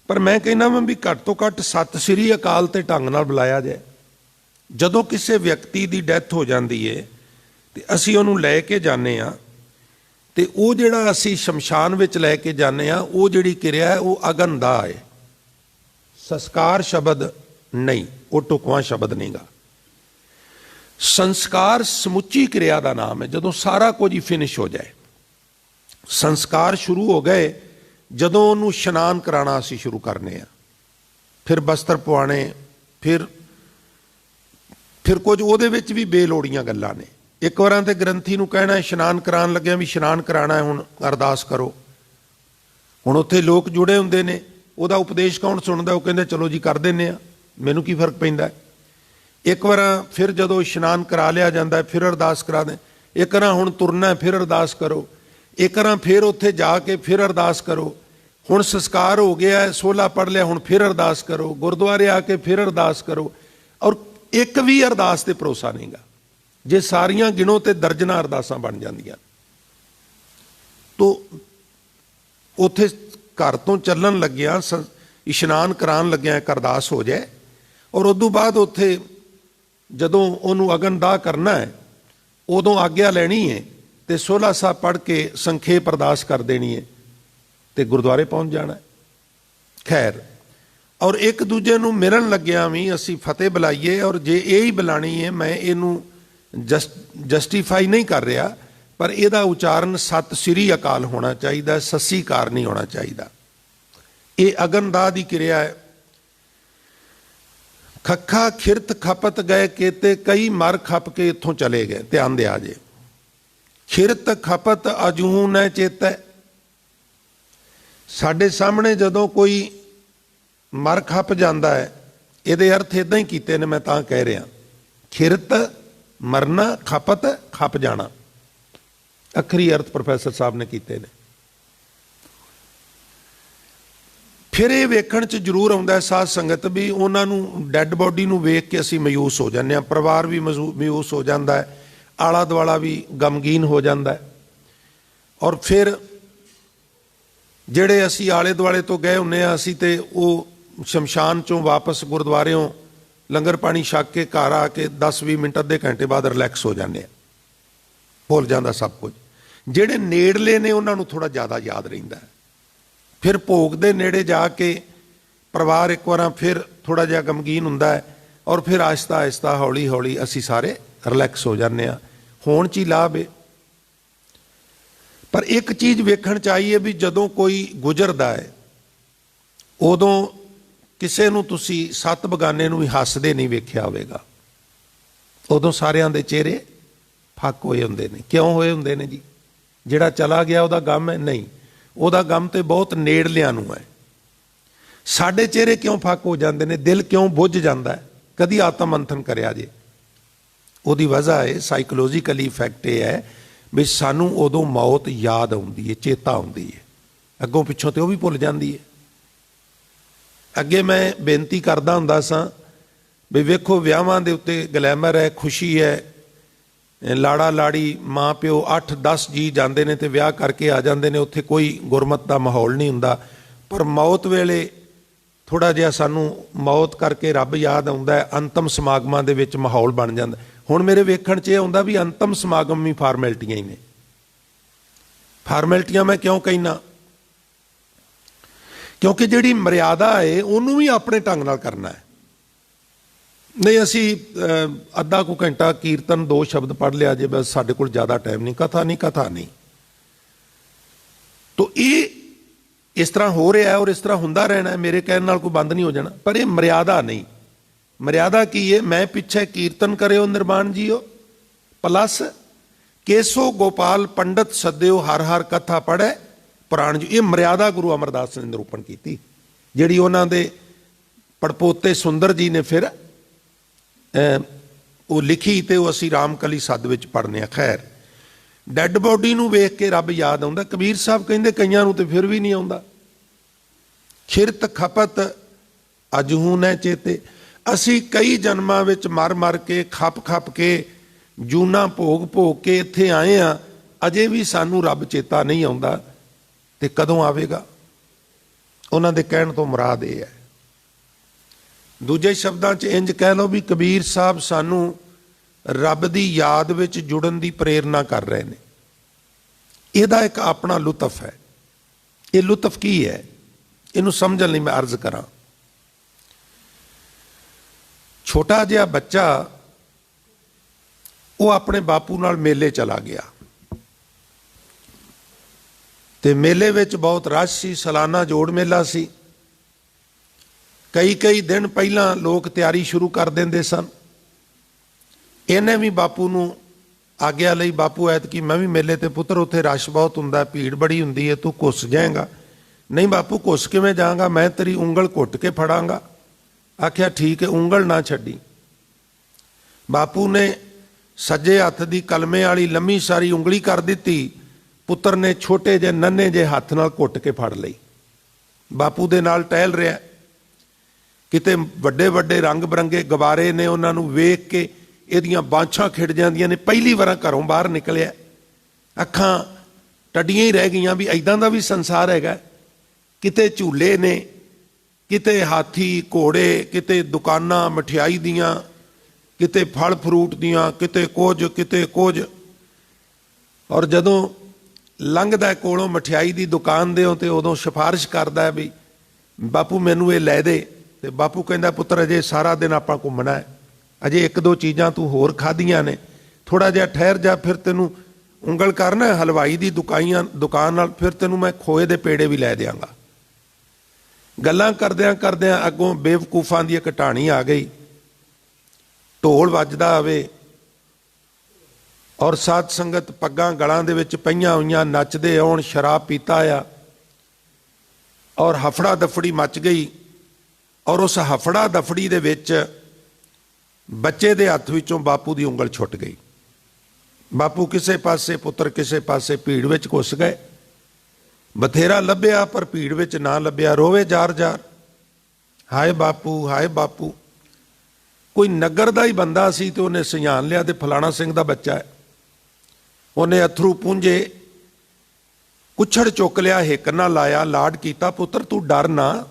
ਪਰ ਮੈਂ ਕਹਿੰਦਾ ਵਾਂ ਵੀ ਘੱਟ ਤੋਂ ਘੱਟ ਸਤਿ ਸ੍ਰੀ ਅਕਾਲ ਤੇ ਢੰਗ ਨਾਲ ਬੁਲਾਇਆ ਜਾਏ। ਜਦੋਂ ਕਿਸੇ ਵਿਅਕਤੀ ਦੀ ਡੈਥ ਹੋ ਜਾਂਦੀ ਹੈ ਤੇ ਅਸੀਂ ਉਹਨੂੰ ਲੈ ਕੇ ਜਾਂਦੇ ਹਾਂ ਤੇ ਉਹ ਜਿਹੜਾ ਅਸੀਂ ਸ਼ਮਸ਼ਾਨ ਵਿੱਚ ਲੈ ਕੇ ਜਾਂਦੇ ਹਾਂ, ਉਹ ਜਿਹੜੀ ਕਿਰਿਆ ਹੈ ਉਹ ਅਗਨਦਾ ਹੈ। ਸੰਸਕਾਰ ਸ਼ਬਦ ਨਹੀਂ, ਉਹ ਢੁਕਵਾਂ ਸ਼ਬਦ ਨਹੀਂਗਾ। ਸੰਸਕਾਰ ਸਮੁੱਚੀ ਕਿਰਿਆ ਦਾ ਨਾਮ ਹੈ। ਜਦੋਂ ਸਾਰਾ ਕੁਝ ਹੀ ਫਿਨਿਸ਼ ਹੋ ਜਾਏ, ਸੰਸਕਾਰ ਸ਼ੁਰੂ ਹੋ ਗਏ ਜਦੋਂ ਉਹਨੂੰ ਇਸ਼ਨਾਨ ਕਰਾਉਣਾ ਅਸੀਂ ਸ਼ੁਰੂ ਕਰਨੇ ਆ, ਫਿਰ ਬਸਤਰ ਪਵਾਉਣੇ, ਫਿਰ ਕੁਝ ਉਹਦੇ ਵਿੱਚ ਵੀ ਬੇਲੋੜੀਆਂ ਗੱਲਾਂ ਨੇ। ਇੱਕ ਵਾਰਾਂ ਤੇ ਗ੍ਰੰਥੀ ਨੂੰ ਕਹਿਣਾ ਇਸ਼ਨਾਨ ਕਰਾਉਣ ਲੱਗਿਆ ਵੀ ਇਸ਼ਨਾਨ ਕਰਾਉਣਾ, ਹੁਣ ਅਰਦਾਸ ਕਰੋ। ਹੁਣ ਉੱਥੇ ਲੋਕ ਜੁੜੇ ਹੁੰਦੇ ਨੇ, ਉਹਦਾ ਉਪਦੇਸ਼ ਕੌਣ ਸੁਣਦਾ? ਉਹ ਕਹਿੰਦੇ ਚਲੋ ਜੀ ਕਰ ਦਿੰਦੇ ਆ, ਮੈਨੂੰ ਕੀ ਫਰਕ ਪੈਂਦਾ। ਇੱਕ ਵਾਰ ਫਿਰ ਜਦੋਂ ਇਸ਼ਨਾਨ ਕਰਾ ਲਿਆ ਜਾਂਦਾ ਫਿਰ ਅਰਦਾਸ ਕਰਾ ਦੇ। ਇੱਕ ਵਾਰ ਹੁਣ ਤੁਰਨਾ ਫਿਰ ਅਰਦਾਸ ਕਰੋ, ਇੱਕ ਵਾਰ ਫਿਰ ਉੱਥੇ ਜਾ ਕੇ ਫਿਰ ਅਰਦਾਸ ਕਰੋ। ਹੁਣ ਸੰਸਕਾਰ ਹੋ ਗਿਆ, ਸੋਲਾ ਪੜ੍ਹ ਲਿਆ, ਹੁਣ ਫਿਰ ਅਰਦਾਸ ਕਰੋ। ਗੁਰਦੁਆਰੇ ਆ ਕੇ ਫਿਰ ਅਰਦਾਸ ਕਰੋ। ਔਰ ਇੱਕ ਵੀ ਅਰਦਾਸ ਤੇ ਭਰੋਸਾ ਨਹੀਂਗਾ। ਜੇ ਸਾਰੀਆਂ ਗਿਣੋ ਤੇ ਦਰਜਨਾਂ ਅਰਦਾਸਾਂ ਬਣ ਜਾਂਦੀਆਂ। ਤੋ ਉੱਥੇ ਘਰ ਤੋਂ ਚੱਲਣ ਲੱਗਿਆ, ਇਸ਼ਨਾਨ ਕਰਾਉਣ ਲੱਗਿਆ ਇੱਕ ਅਰਦਾਸ ਹੋ ਜਾਏ, ਔਰ ਉਦੋਂ ਬਾਅਦ ਉੱਥੇ ਜਦੋਂ ਉਹਨੂੰ ਅਗਨਦਾਹ ਕਰਨਾ ਹੈ ਉਦੋਂ ਆਗਿਆ ਲੈਣੀ ਹੈ ਤੇ ਸੋਲਾ ਸਾਹਿਬ ਪੜ੍ਹ ਕੇ ਸੰਖੇਪ ਅਰਦਾਸ ਕਰ ਦੇਣੀ ਹੈ ਤੇ ਗੁਰਦੁਆਰੇ ਪਹੁੰਚ ਜਾਣਾ। ਖੈਰ, ਔਰ ਇੱਕ ਦੂਜੇ ਨੂੰ ਮਿਲਣ ਲੱਗਿਆ ਵੀ ਅਸੀਂ ਫਤਿਹ ਬੁਲਾਈਏ। ਔਰ ਜੇ ਇਹ ਹੀ ਬੁਲਾਣੀ ਹੈ, ਮੈਂ ਇਹਨੂੰ ਜਸਟੀਫਾਈ ਨਹੀਂ ਕਰ ਰਿਹਾ, ਪਰ ਇਹਦਾ ਉਚਾਰਨ ਸਤਿ ਸ੍ਰੀ ਅਕਾਲ ਹੋਣਾ ਚਾਹੀਦਾ, ਸੱਸੀਕਾਰ ਨਹੀਂ ਹੋਣਾ ਚਾਹੀਦਾ। ਇਹ ਅਗਨਦਾਹ ਦੀ ਕਿਰਿਆ ਹੈ। ਖੱਖਾ ਖਿਰਤ ਖਪਤ ਗਏ ਕੇਤੇ, ਕਈ ਮਰ ਖਪ ਕੇ ਇੱਥੋਂ ਚਲੇ ਗਏ। ਧਿਆਨ ਦਿਆ ਜੇ, ਖਿਰਤ ਖਪਤ ਅਜੂਹ ਨ ਚੇਤੈ। ਸਾਡੇ ਸਾਹਮਣੇ ਜਦੋਂ ਕੋਈ ਮਰ ਖੱਪ ਜਾਂਦਾ ਹੈ, ਇਹਦੇ ਅਰਥ ਇਦਾਂ ਹੀ ਕੀਤੇ ਨੇ, ਮੈਂ ਤਾਂ ਕਹਿ ਰਿਹਾ। ਖਿਰਤ ਮਰਨਾ, ਖਪਤ ਖੱਪ ਜਾਣਾ, ਅੱਖਰੀ ਅਰਥ ਪ੍ਰੋਫੈਸਰ ਸਾਹਿਬ ਨੇ ਕੀਤੇ ਨੇ। ਫਿਰ ਇਹ ਵੇਖਣ 'ਚ ਜ਼ਰੂਰ ਆਉਂਦਾ ਸਾਧ ਸੰਗਤ ਵੀ ਉਹਨਾਂ ਨੂੰ ਡੈੱਡ ਬੋਡੀ ਨੂੰ ਵੇਖ ਕੇ ਅਸੀਂ ਮਾਯੂਸ ਹੋ ਜਾਂਦੇ ਹਾਂ, ਪਰਿਵਾਰ ਵੀ ਮਾਯੂਸ ਹੋ ਜਾਂਦਾ ਹੈ, ਆਲਾ ਦੁਆਲਾ ਵੀ ਗਮਗੀਨ ਹੋ ਜਾਂਦਾ ਹੈ। ਔਰ ਫਿਰ ਜਿਹੜੇ ਅਸੀਂ ਆਲੇ ਦੁਆਲੇ ਤੋਂ ਗਏ ਹੁੰਦੇ ਹਾਂ, ਅਸੀਂ ਤੇ ਉਹ ਸ਼ਮਸ਼ਾਨ 'ਚੋਂ ਵਾਪਸ ਗੁਰਦੁਆਰਿਓਂ ਲੰਗਰ ਪਾਣੀ ਛਕ ਕੇ ਘਰ ਆ ਕੇ 10-20 ਮਿੰਟ ਅੱਧੇ ਘੰਟੇ ਬਾਅਦ ਰਿਲੈਕਸ ਹੋ ਜਾਂਦੇ ਹਾਂ, ਭੁੱਲ ਜਾਂਦਾ ਸਭ ਕੁਝ। ਜਿਹੜੇ ਨੇੜਲੇ ਨੇ ਉਹਨਾਂ ਨੂੰ ਥੋੜ੍ਹਾ ਜ਼ਿਆਦਾ ਯਾਦ ਰਹਿੰਦਾ ਹੈ। ਫਿਰ ਭੋਗ ਦੇ ਨੇੜੇ ਜਾ ਕੇ ਪਰਿਵਾਰ ਇੱਕ ਵਾਰ ਫਿਰ ਥੋੜ੍ਹਾ ਜਿਹਾ ਗਮਗੀਨ ਹੁੰਦਾ ਹੈ, ਔਰ ਫਿਰ ਆਹਿਸਤਾ ਆਹਿਸਤਾ ਹੌਲੀ ਹੌਲੀ ਅਸੀਂ ਸਾਰੇ ਰਿਲੈਕਸ ਹੋ ਜਾਂਦੇ ਹਾਂ। ਹੋਣ 'ਚ ਹੀ ਲਾਭ ਹੈ। ਪਰ ਇੱਕ ਚੀਜ਼ ਵੇਖਣ 'ਚ ਆਈ ਹੈ ਵੀ ਜਦੋਂ ਕੋਈ ਗੁਜ਼ਰਦਾ ਹੈ ਉਦੋਂ ਕਿਸੇ ਨੂੰ ਤੁਸੀਂ 7 ਬਗਾਨੇ ਨੂੰ ਵੀ ਹੱਸਦੇ ਨਹੀਂ ਵੇਖਿਆ ਹੋਵੇਗਾ। ਉਦੋਂ ਸਾਰਿਆਂ ਦੇ ਚਿਹਰੇ ਫੱਕ ਹੋਏ ਹੁੰਦੇ ਨੇ। ਕਿਉਂ ਹੋਏ ਹੁੰਦੇ ਨੇ ਜੀ? ਜਿਹੜਾ ਚਲਾ ਗਿਆ ਉਹਦਾ ਗਮ ਹੈ? ਨਹੀਂ, ਉਹਦਾ ਗਮ ਤੇ ਬਹੁਤ ਨੇੜਲਿਆਂ ਨੂੰ ਹੈ। ਸਾਡੇ ਚਿਹਰੇ ਕਿਉਂ ਫੱਕ ਹੋ ਜਾਂਦੇ ਨੇ? ਦਿਲ ਕਿਉਂ ਬੁੱਝ ਜਾਂਦਾ ਹੈ? ਕਦੀ ਆਤਮ ਮੰਥਨ ਕਰਿਆ ਜੇ? ਉਹਦੀ ਵਜ੍ਹਾ ਹੈ, ਸਾਈਕੋਲੋਜੀਕਲੀ ਇਫੈਕਟ ਇਹ ਹੈ ਵੀ ਸਾਨੂੰ ਉਦੋਂ ਮੌਤ ਯਾਦ ਆਉਂਦੀ ਹੈ, ਚੇਤਾ ਆਉਂਦੀ ਹੈ। ਅੱਗੋਂ ਪਿੱਛੋਂ ਤੇ ਉਹ ਵੀ ਭੁੱਲ ਜਾਂਦੀ ਹੈ। ਅੱਗੇ ਮੈਂ ਬੇਨਤੀ ਕਰਦਾ ਹੁੰਦਾ ਸਾਂ ਵੀ ਵੇਖੋ ਵਿਆਹਾਂ ਦੇ ਉੱਤੇ ਗਲੈਮਰ ਹੈ, ਖੁਸ਼ੀ ਹੈ, ਲਾੜਾ ਲਾੜੀ ਮਾਂ ਪਿਓ 8-10 ਜੀ ਜਾਂਦੇ ਨੇ ਤੇ ਵਿਆਹ ਕਰਕੇ ਆ ਜਾਂਦੇ ਨੇ, ਉੱਥੇ ਕੋਈ ਗੁਰਮਤ ਦਾ ਮਾਹੌਲ ਨਹੀਂ ਹੁੰਦਾ। ਪਰ ਮੌਤ ਵੇਲੇ ਥੋੜ੍ਹਾ ਜਿਹਾ ਸਾਨੂੰ ਮੌਤ ਕਰਕੇ ਰੱਬ ਯਾਦ ਆਉਂਦਾ ਹੈ, ਅੰਤਮ ਸਮਾਗਮਾਂ ਦੇ ਵਿੱਚ ਮਾਹੌਲ ਬਣ ਜਾਂਦਾ। ਹੁਣ ਮੇਰੇ ਵੇਖਣ 'ਚ ਇਹ ਆਉਂਦਾ ਵੀ ਅੰਤਮ ਸਮਾਗਮ ਵੀ ਫਾਰਮੈਲਿਟੀਆਂ ਹੀ ਨੇ। ਫਾਰਮੈਲਿਟੀਆਂ ਮੈਂ ਕਿਉਂ ਕਹਿਣਾ? ਕਿਉਂਕਿ ਜਿਹੜੀ ਮਰਿਆਦਾ ਹੈ ਉਹਨੂੰ ਵੀ ਆਪਣੇ ਢੰਗ ਨਾਲ ਕਰਨਾ ਹੈ। ਨਹੀਂ ਅਸੀਂ ਅੱਧਾ ਕੁ ਘੰਟਾ ਕੀਰਤਨ 2 ਸ਼ਬਦ ਪੜ੍ਹ ਲਿਆ ਜੇ, ਬਸ ਸਾਡੇ ਕੋਲ ਜ਼ਿਆਦਾ ਟਾਈਮ ਨਹੀਂ, ਕਥਾ ਨਹੀਂ। ਤੋ ਇਹ ਇਸ ਤਰ੍ਹਾਂ ਹੋ ਰਿਹਾ ਹੈ ਔਰ ਇਸ ਤਰ੍ਹਾਂ ਹੁੰਦਾ ਰਹਿਣਾ ਹੈ, ਮੇਰੇ ਕਹਿਣ ਨਾਲ ਕੋਈ ਬੰਦ ਨਹੀਂ ਹੋ ਜਾਣਾ। ਪਰ ਇਹ ਮਰਿਆਦਾ ਨਹੀਂ। ਮਰਿਆਦਾ ਕੀ ਹੈ? ਮੈਂ ਪਿੱਛੇ ਕੀਰਤਨ ਕਰਿਓ ਨਿਰਮਾਣ ਜੀਓ, ਪਲੱਸ ਕੇਸੋ ਗੋਪਾਲ ਪੰਡਤ ਸੱਦਿਓ, ਹਰ ਹਰ ਕਥਾ ਪੜ੍ਹੈ ਪੁਰਾਣ ਜੀ। ਇਹ ਮਰਿਆਦਾ ਗੁਰੂ ਅਮਰਦਾਸ ਨੇ ਨਿਰੂਪਣ ਕੀਤੀ, ਜਿਹੜੀ ਉਹਨਾਂ ਦੇ ਪੜਪੋਤੇ ਸੁੰਦਰ ਜੀ ਨੇ ਫਿਰ ਉਹ ਲਿਖੀ ਤੇ ਉਹ ਅਸੀਂ ਰਾਮਕਲੀ ਸੱਦ ਵਿੱਚ ਪੜ੍ਹਨੇ ਆ। ਖੈਰ, ਡੈੱਡ ਬੋਡੀ ਨੂੰ ਵੇਖ ਕੇ ਰੱਬ ਯਾਦ ਆਉਂਦਾ। ਕਬੀਰ ਸਾਹਿਬ ਕਹਿੰਦੇ ਕਈਆਂ ਨੂੰ ਤੇ ਫਿਰ ਵੀ ਨਹੀਂ ਆਉਂਦਾ। ਖਿਰਤ ਖਪਤ ਅਜਹੂ ਨੈ ਚੇਤੇ। ਅਸੀਂ ਕਈ ਜਨਮਾਂ ਵਿੱਚ ਮਰ ਕੇ ਖਪ ਕੇ ਜੂਨਾ ਭੋਗ ਕੇ ਇੱਥੇ ਆਏ ਹਾਂ, ਅਜੇ ਵੀ ਸਾਨੂੰ ਰੱਬ ਚੇਤਾ ਨਹੀਂ ਆਉਂਦਾ। ਤੇ ਕਦੋਂ ਆਵੇਗਾ? ਉਹਨਾਂ ਦੇ ਕਹਿਣ ਤੋਂ ਮੁਰਾਦ ਇਹ ਹੈ। ਦੂਜੇ ਸ਼ਬਦਾਂ 'ਚ ਇੰਜ ਕਹਿ ਲਓ ਵੀ ਕਬੀਰ ਸਾਹਿਬ ਸਾਨੂੰ ਰੱਬ ਦੀ ਯਾਦ ਵਿੱਚ ਜੁੜਨ ਦੀ ਪ੍ਰੇਰਨਾ ਕਰ ਰਹੇ ਨੇ। ਇਹਦਾ ਇੱਕ ਆਪਣਾ ਲੁਤਫ ਹੈ। ਇਹ ਲੁਤਫ ਕੀ ਹੈ? ਇਹਨੂੰ ਸਮਝਣ ਲਈ ਮੈਂ ਅਰਜ਼ ਕਰਾਂ। ਛੋਟਾ ਜਿਹਾ ਬੱਚਾ ਉਹ ਆਪਣੇ ਬਾਪੂ ਨਾਲ ਮੇਲੇ ਚਲਾ ਗਿਆ ਤੇ ਮੇਲੇ ਵਿੱਚ ਬਹੁਤ ਰਸ਼ ਸੀ, ਸਾਲਾਨਾ ਜੋੜ ਮੇਲਾ ਸੀ। ਕਈ ਦਿਨ ਪਹਿਲਾਂ ਲੋਕ ਤਿਆਰੀ ਸ਼ੁਰੂ ਕਰ ਦਿੰਦੇ ਸਨ। ਇਹਨੇ ਵੀ ਬਾਪੂ ਨੂੰ ਆਗਿਆ ਲਈ, ਬਾਪੂ ਐਤਕੀ ਮੈਂ ਵੀ ਮੇਲੇ ਤੇ ਪੁੱਤਰ, ਉੱਥੇ ਰਸ਼ ਬਹੁਤ ਹੁੰਦਾ, ਭੀੜ ਬੜੀ ਹੁੰਦੀ ਹੈ, ਤੂੰ ਘੁੱਸ ਜਾਏਗਾ। ਨਹੀਂ ਬਾਪੂ, ਘੁੱਸ ਕਿਵੇਂ ਜਾਵਾਂਗਾ, ਮੈਂ ਤੇਰੀ ਉਂਗਲ ਘੁੱਟ ਕੇ ਫੜਾਂਗਾ। ਆਖਿਆ ਠੀਕ ਹੈ, ਉਂਗਲ ਨਾ ਛੱਡੀ। ਬਾਪੂ ਨੇ ਸੱਜੇ ਹੱਥ ਦੀ ਕਲਮੇ ਵਾਲੀ ਲੰਮੀ ਸਾਰੀ ਉਂਗਲੀ ਕਰ ਦਿੱਤੀ, ਪੁੱਤਰ ਨੇ ਛੋਟੇ ਜਿਹੇ ਨੰਨੇ ਜਿਹੇ ਹੱਥ ਨਾਲ ਘੁੱਟ ਕੇ ਫੜ ਲਈ। ਬਾਪੂ ਦੇ ਨਾਲ ਟਹਿਲ ਰਿਹਾ, ਕਿਤੇ ਵੱਡੇ ਰੰਗ ਬਰੰਗੇ ਗੁਬਾਰੇ ਨੇ, ਉਹਨਾਂ ਨੂੰ ਵੇਖ ਕੇ ਇਹਦੀਆਂ ਬਾਂਛਾਂ ਖਿੜ ਜਾਂਦੀਆਂ ਨੇ। ਪਹਿਲੀ ਵਾਰ ਘਰੋਂ ਬਾਹਰ ਨਿਕਲਿਆ, ਅੱਖਾਂ ਟੱਡੀਆਂ ਹੀ ਰਹਿ ਗਈਆਂ ਵੀ ਐਦਾਂ ਦਾ ਵੀ ਸੰਸਾਰ ਹੈਗਾ। ਕਿਤੇ ਝੂਲੇ ਨੇ, ਕਿਤੇ ਹਾਥੀ ਘੋੜੇ, ਕਿਤੇ ਦੁਕਾਨਾਂ ਮਠਿਆਈ ਦੀਆਂ, ਕਿਤੇ ਫਲ ਫਰੂਟ ਦੀਆਂ, ਕਿਤੇ ਕੁਝ। ਔਰ ਜਦੋਂ ਲੰਘਦਾ ਕੋਲੋਂ ਮਠਿਆਈ ਦੀ ਦੁਕਾਨ ਦੇ ਤੇ ਉਦੋਂ ਸਿਫਾਰਿਸ਼ ਕਰਦਾ ਵੀ ਬਾਪੂ ਮੈਨੂੰ ਇਹ ਲੈ ਦੇ। ਤੇ ਬਾਪੂ ਕਹਿੰਦਾ ਪੁੱਤਰ ਅਜੇ ਸਾਰਾ ਦਿਨ ਆਪਾਂ ਘੁੰਮਣਾ ਹੈ, ਅਜੇ 1-2 ਚੀਜ਼ਾਂ ਤੂੰ ਹੋਰ ਖਾਧੀਆਂ ਨੇ, ਥੋੜ੍ਹਾ ਜਿਹਾ ਠਹਿਰ ਜਾ, ਫਿਰ ਤੈਨੂੰ ਉਂਗਲ ਕਰਨਾ ਹਲਵਾਈ ਦੀ ਦੁਕਾਨ ਨਾਲ, ਫਿਰ ਤੈਨੂੰ ਮੈਂ ਖੋਏ ਦੇ ਪੇੜੇ ਵੀ ਲੈ ਦਿਆਂਗਾ। ਗੱਲਾਂ ਕਰਦਿਆਂ ਅੱਗੋਂ ਬੇਵਕੂਫਾਂ ਦੀ ਇੱਕ ਕਹਾਣੀ ਆ ਗਈ। ਢੋਲ ਵੱਜਦਾ ਆਵੇ ਔਰ ਸਾਧ ਸੰਗਤ ਪੱਗਾਂ ਗਲਾਂ ਦੇ ਵਿੱਚ ਪਈਆਂ ਹੋਈਆਂ ਨੱਚਦੇ ਆਉਣ, ਸ਼ਰਾਬ ਪੀਤਾ ਆ ਔਰ ਹਫੜਾ ਦਫੜੀ ਮਚ ਗਈ। ਔਰ ਉਸ ਹਫੜਾ ਦਫੜੀ ਦੇ ਵਿੱਚ ਬੱਚੇ ਦੇ ਹੱਥ ਵਿੱਚੋਂ ਬਾਪੂ ਦੀ ਉਂਗਲ ਛੁੱਟ ਗਈ। ਬਾਪੂ ਕਿਸੇ ਪਾਸੇ, ਪੁੱਤਰ ਕਿਸੇ ਪਾਸੇ, ਭੀੜ ਵਿੱਚ ਘੁੱਸ ਗਏ। ਬਥੇਰਾ ਲੱਭਿਆ ਪਰ ਭੀੜ ਵਿੱਚ ਨਾ ਲੱਭਿਆ। ਰੋਵੇ ਜਾਰ ਜਾਰ, ਹਾਏ ਬਾਪੂ, ਹਾਏ ਬਾਪੂ। ਕੋਈ ਨਗਰ ਦਾ ਹੀ ਬੰਦਾ ਸੀ ਤੇ ਉਹਨੇ ਸਿਆਣ ਲਿਆ ਤੇ ਫਲਾਣਾ ਸਿੰਘ ਦਾ ਬੱਚਾ ਹੈ। ਉਹਨੇ ਅਥਰੂ ਪੂੰਝੇ, ਕੁੱਛੜ ਚੁੱਕ ਲਿਆ, ਹਿੱਕ ਨਾਲ ਲਾਇਆ, ਲਾਡ ਕੀਤਾ। ਪੁੱਤਰ ਤੂੰ ਡਰ ਨਾ,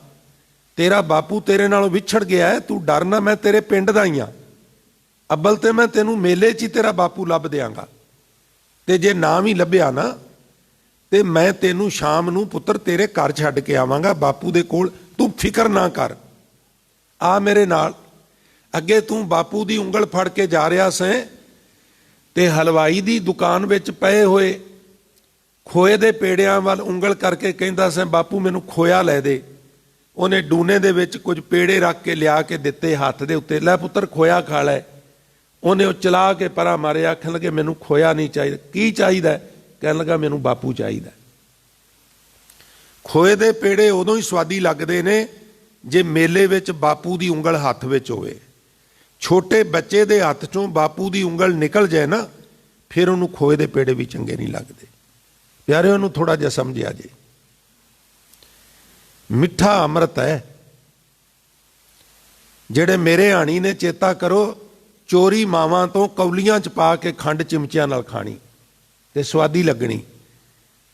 ਤੇਰਾ ਬਾਪੂ ਤੇਰੇ ਨਾਲੋਂ ਵਿਛੜ ਗਿਆ ਹੈ, ਤੂੰ ਡਰ ਨਾ, ਮੈਂ ਤੇਰੇ ਪਿੰਡ ਦਾ ਹੀ ਹਾਂ। ਅੱਬਲ ਤੇ ਮੈਂ ਤੈਨੂੰ ਮੇਲੇ 'ਚ ਹੀ ਤੇਰਾ ਬਾਪੂ ਲੱਭ ਦਿਆਂਗਾ, ਤੇ ਜੇ ਨਾ ਵੀ ਲੱਭਿਆ ਨਾ ਤੇ ਮੈਂ ਤੈਨੂੰ ਸ਼ਾਮ ਨੂੰ ਪੁੱਤਰ ਤੇਰੇ ਘਰ ਛੱਡ ਕੇ ਆਵਾਂਗਾ ਬਾਪੂ ਦੇ ਕੋਲ। ਤੂੰ ਫਿਕਰ ਨਾ ਕਰ, ਆ ਮੇਰੇ ਨਾਲ। ਅੱਗੇ ਤੂੰ ਬਾਪੂ ਦੀ ਉਂਗਲ ਫੜ ਕੇ ਜਾ ਰਿਹਾ ਸੈਂ ਤੇ ਹਲਵਾਈ ਦੀ ਦੁਕਾਨ ਵਿੱਚ ਪਏ ਹੋਏ ਖੋਏ ਦੇ ਪੇੜਿਆਂ ਵੱਲ ਉਂਗਲ ਕਰਕੇ ਕਹਿੰਦਾ ਸੈਂ, ਬਾਪੂ ਮੈਨੂੰ ਖੋਇਆ ਲੈ ਦੇ। ਉਹਨੇ ਡੂਨੇ ਦੇ ਵਿੱਚ ਕੁਝ ਪੇੜੇ ਰੱਖ ਕੇ ਲਿਆ ਕੇ ਦਿੱਤੇ ਹੱਥ ਦੇ ਉੱਤੇ, ਲੈ ਪੁੱਤਰ ਖੋਇਆ ਖਾ ਲੈ। ਉਹਨੇ ਉਹ ਚਲਾ ਕੇ ਪਰਾਂ ਮਾਰਿਆ, ਆਖਣ ਲੱਗੇ ਮੈਨੂੰ ਖੋਇਆ ਨਹੀਂ ਚਾਹੀਦਾ। ਕੀ ਚਾਹੀਦਾ? ਕਹਿਣ ਲੱਗਾ ਮੈਨੂੰ ਬਾਪੂ ਚਾਹੀਦਾ। ਖੋਏ ਦੇ ਪੇੜੇ ਉਦੋਂ ਹੀ ਸਵਾਦੀ ਲੱਗਦੇ ਨੇ ਜੇ ਮੇਲੇ ਵਿੱਚ ਬਾਪੂ ਦੀ ਉਂਗਲ ਹੱਥ ਵਿੱਚ ਹੋਵੇ। ਛੋਟੇ ਬੱਚੇ ਦੇ ਹੱਥ ਚੋਂ ਬਾਪੂ ਦੀ ਉਂਗਲ ਨਿਕਲ ਜਾਏ ਨਾ, ਫਿਰ ਉਹਨੂੰ ਖੋਏ ਦੇ ਪੇੜੇ ਵੀ ਚੰਗੇ ਨਹੀਂ ਲੱਗਦੇ। ਪਿਆਰੇ, ਉਹਨੂੰ ਥੋੜਾ ਜਿਹਾ ਸਮਝਿਆ ਜੇ, ਮਿੱਠਾ ਅੰਮ੍ਰਿਤ ਹੈ। ਜਿਹੜੇ ਮੇਰੇ ਹਾਣੀ ਨੇ, ਚੇਤਾ ਕਰੋ, ਚੋਰੀ ਮਾਵਾਂ ਤੋਂ ਕੌਲੀਆਂ 'ਚ ਪਾ ਕੇ ਖੰਡ ਚਿਮਚਿਆਂ ਨਾਲ ਖਾਣੀ ਤੇ ਸਵਾਦੀ ਲੱਗਣੀ,